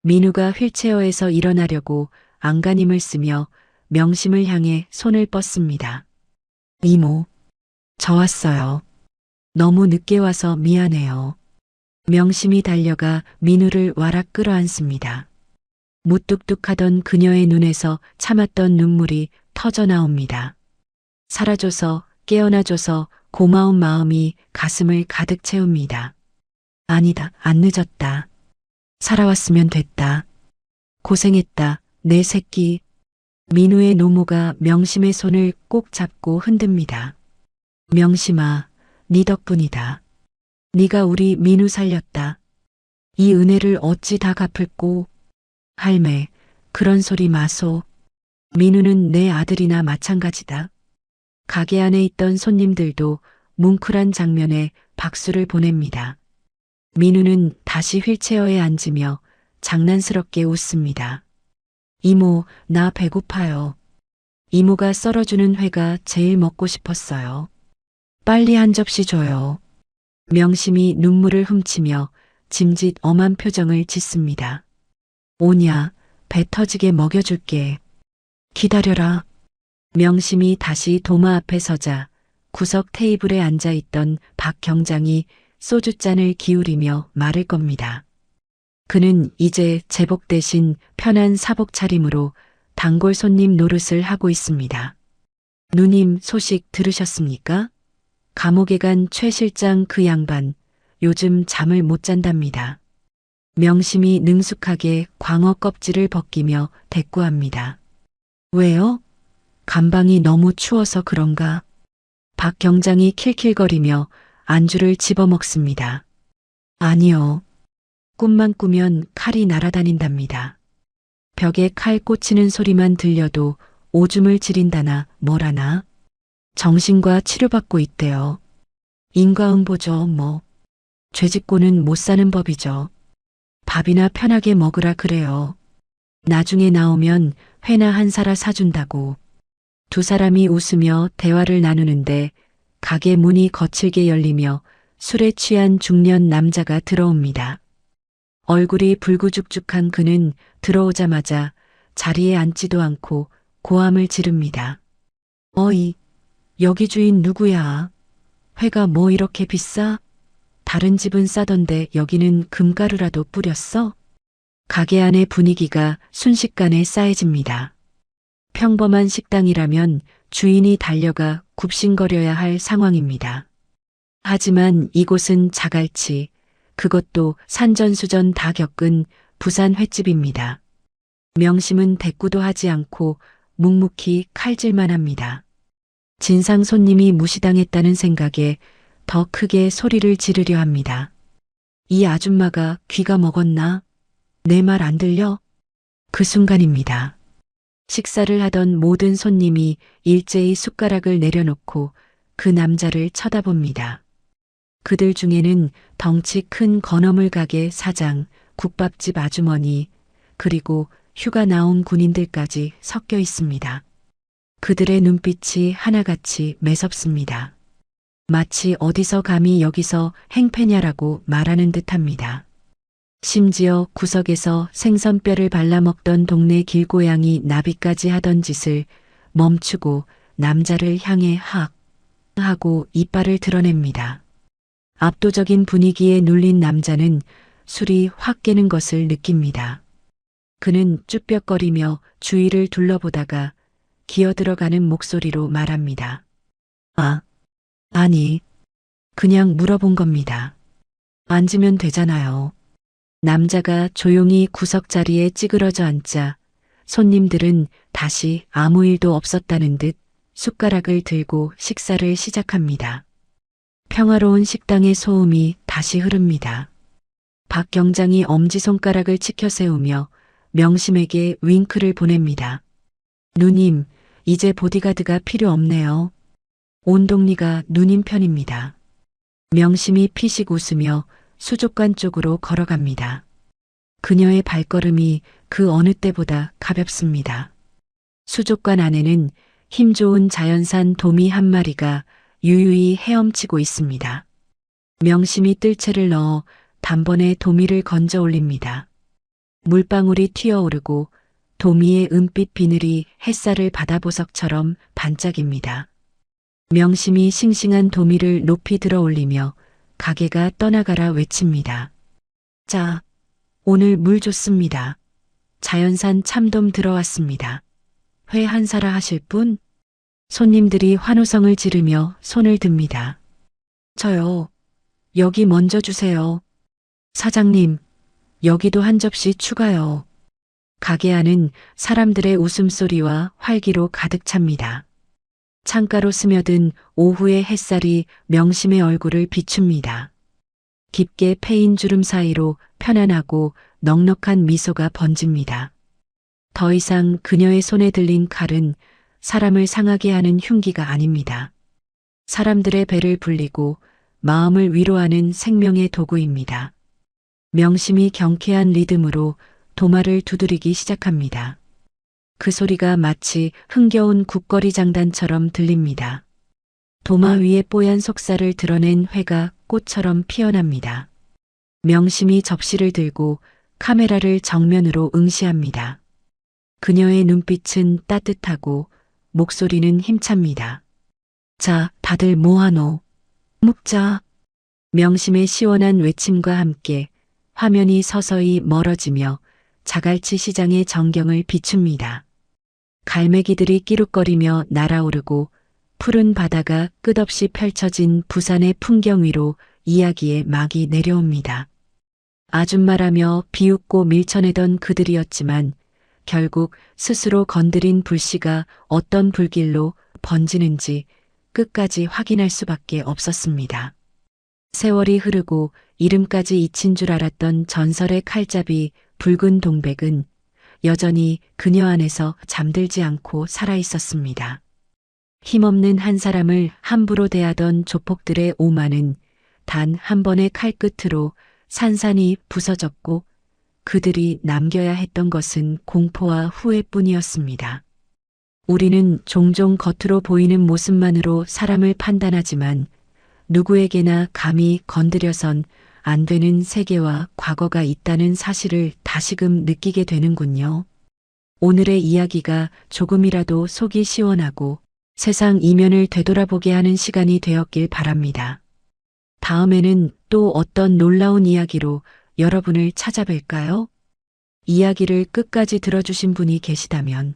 민우가 휠체어에서 일어나려고 안간힘을 쓰며 명심을 향해 손을 뻗습니다. 이모, 저 왔어요. 너무 늦게 와서 미안해요. 명심이 달려가 민우를 와락 끌어안습니다. 무뚝뚝하던 그녀의 눈에서 참았던 눈물이 터져 나옵니다. 살아줘서 깨어나줘서 고마운 마음이 가슴을 가득 채웁니다. 아니다, 안 늦었다. 살아왔으면 됐다. 고생했다, 내 새끼. 민우의 노모가 명심의 손을 꼭 잡고 흔듭니다. 명심아, 네 덕분이다. 네가 우리 민우 살렸다. 이 은혜를 어찌 다 갚을꼬. 할매, 그런 소리 마소. 민우는 내 아들이나 마찬가지다. 가게 안에 있던 손님들도 뭉클한 장면에 박수를 보냅니다. 민우는 다시 휠체어에 앉으며 장난스럽게 웃습니다. 이모, 나 배고파요. 이모가 썰어주는 회가 제일 먹고 싶었어요. 빨리 한 접시 줘요. 명심이 눈물을 훔치며 짐짓 엄한 표정을 짓습니다. 오냐, 배 터지게 먹여줄게. 기다려라. 명심이 다시 도마 앞에 서자 구석 테이블에 앉아있던 박 경장이 소주잔을 기울이며 말을 겁니다. 그는 이제 제복 대신 편한 사복 차림으로 단골 손님 노릇을 하고 있습니다. 누님 소식 들으셨습니까? 감옥에 간 최 실장 그 양반 요즘 잠을 못 잔답니다. 명심이 능숙하게 광어 껍질을 벗기며 대꾸합니다. 왜요? 감방이 너무 추워서 그런가? 박 경장이 킬킬거리며 안주를 집어먹습니다. 아니요. 꿈만 꾸면 칼이 날아다닌답니다. 벽에 칼 꽂히는 소리만 들려도 오줌을 지린다나 뭐라나. 정신과 치료받고 있대요. 인과응보죠, 뭐. 죄짓고는 못 사는 법이죠. 밥이나 편하게 먹으라 그래요. 나중에 나오면 회나 한 사라 사준다고. 두 사람이 웃으며 대화를 나누는데 가게 문이 거칠게 열리며 술에 취한 중년 남자가 들어옵니다. 얼굴이 불구죽죽한 그는 들어오자마자 자리에 앉지도 않고 고함을 지릅니다. 어이, 여기 주인 누구야? 회가 뭐 이렇게 비싸? 다른 집은 싸던데 여기는 금가루라도 뿌렸어? 가게 안의 분위기가 순식간에 싸해집니다. 평범한 식당이라면 주인이 달려가 굽신거려야 할 상황입니다. 하지만 이곳은 자갈치, 그것도 산전수전 다 겪은 부산 횟집입니다. 명심은 대꾸도 하지 않고 묵묵히 칼질만 합니다. 진상 손님이 무시당했다는 생각에 더 크게 소리를 지르려 합니다. 이 아줌마가 귀가 먹었나? 내 말 안 들려? 그 순간입니다. 식사를 하던 모든 손님이 일제히 숟가락을 내려놓고 그 남자를 쳐다봅니다. 그들 중에는 덩치 큰 건어물 가게 사장, 국밥집 아주머니, 그리고 휴가 나온 군인들까지 섞여 있습니다. 그들의 눈빛이 하나같이 매섭습니다. 마치 어디서 감히 여기서 행패냐라고 말하는 듯합니다. 심지어 구석에서 생선뼈를 발라먹던 동네 길고양이 나비까지 하던 짓을 멈추고 남자를 향해 하악 하고 이빨을 드러냅니다. 압도적인 분위기에 눌린 남자는 술이 확 깨는 것을 느낍니다. 그는 쭈뼛거리며 주위를 둘러보다가 기어들어가는 목소리로 말합니다. 아니, 그냥 물어본 겁니다. 앉으면 되잖아요. 남자가 조용히 구석 자리에 찌그러져 앉자 손님들은 다시 아무 일도 없었다는 듯 숟가락을 들고 식사를 시작합니다. 평화로운 식당의 소음이 다시 흐릅니다. 박 경장이 엄지손가락을 치켜 세우며 명심에게 윙크를 보냅니다. 누님, 이제 보디가드가 필요 없네요. 온동리가 누님 편입니다. 명심이 피식 웃으며 수족관 쪽으로 걸어갑니다. 그녀의 발걸음이 그 어느 때보다 가볍습니다. 수족관 안에는 힘 좋은 자연산 도미 한 마리가 유유히 헤엄치고 있습니다. 명심이 뜰채를 넣어 단번에 도미를 건져 올립니다. 물방울이 튀어오르고 도미의 은빛 비늘이 햇살을 바다보석처럼 반짝입니다. 명심이 싱싱한 도미를 높이 들어 올리며 가게가 떠나가라 외칩니다. 자, 오늘 물 좋습니다. 자연산 참돔 들어왔습니다. 회 한 사라 하실 분? 손님들이 환호성을 지르며 손을 듭니다. 저요. 여기 먼저 주세요. 사장님, 여기도 한 접시 추가요. 가게 안은 사람들의 웃음소리와 활기로 가득 찹니다. 창가로 스며든 오후의 햇살이 명심의 얼굴을 비춥니다. 깊게 패인 주름 사이로 편안하고 넉넉한 미소가 번집니다. 더 이상 그녀의 손에 들린 칼은 사람을 상하게 하는 흉기가 아닙니다. 사람들의 배를 불리고 마음을 위로하는 생명의 도구입니다. 명심이 경쾌한 리듬으로 도마를 두드리기 시작합니다. 그 소리가 마치 흥겨운 국거리 장단처럼 들립니다. 도마 위에 뽀얀 속살을 드러낸 회가 꽃처럼 피어납니다. 명심이 접시를 들고 카메라를 정면으로 응시합니다. 그녀의 눈빛은 따뜻하고 목소리는 힘찹니다. 자, 다들 모아놓. 묵자. 명심의 시원한 외침과 함께 화면이 서서히 멀어지며 자갈치 시장의 전경을 비춥니다. 갈매기들이 끼룩거리며 날아오르고 푸른 바다가 끝없이 펼쳐진 부산의 풍경 위로 이야기의 막이 내려옵니다. 아줌마라며 비웃고 밀쳐내던 그들이었지만 결국 스스로 건드린 불씨가 어떤 불길로 번지는지 끝까지 확인할 수밖에 없었습니다. 세월이 흐르고 이름까지 잊힌 줄 알았던 전설의 칼잡이 붉은 동백은 여전히 그녀 안에서 잠들지 않고 살아 있었습니다. 힘없는 한 사람을 함부로 대하던 조폭들의 오만은 단 한 번의 칼끝으로 산산이 부서졌고 그들이 남겨야 했던 것은 공포와 후회뿐이었습니다. 우리는 종종 겉으로 보이는 모습만으로 사람을 판단하지만 누구에게나 감히 건드려선 안 되는 세계와 과거가 있다는 사실을 다시금 느끼게 되는군요. 오늘의 이야기가 조금이라도 속이 시원하고 세상 이면을 되돌아보게 하는 시간이 되었길 바랍니다. 다음에는 또 어떤 놀라운 이야기로 여러분을 찾아뵐까요? 이야기를 끝까지 들어주신 분이 계시다면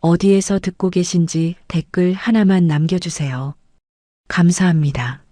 어디에서 듣고 계신지 댓글 하나만 남겨주세요. 감사합니다.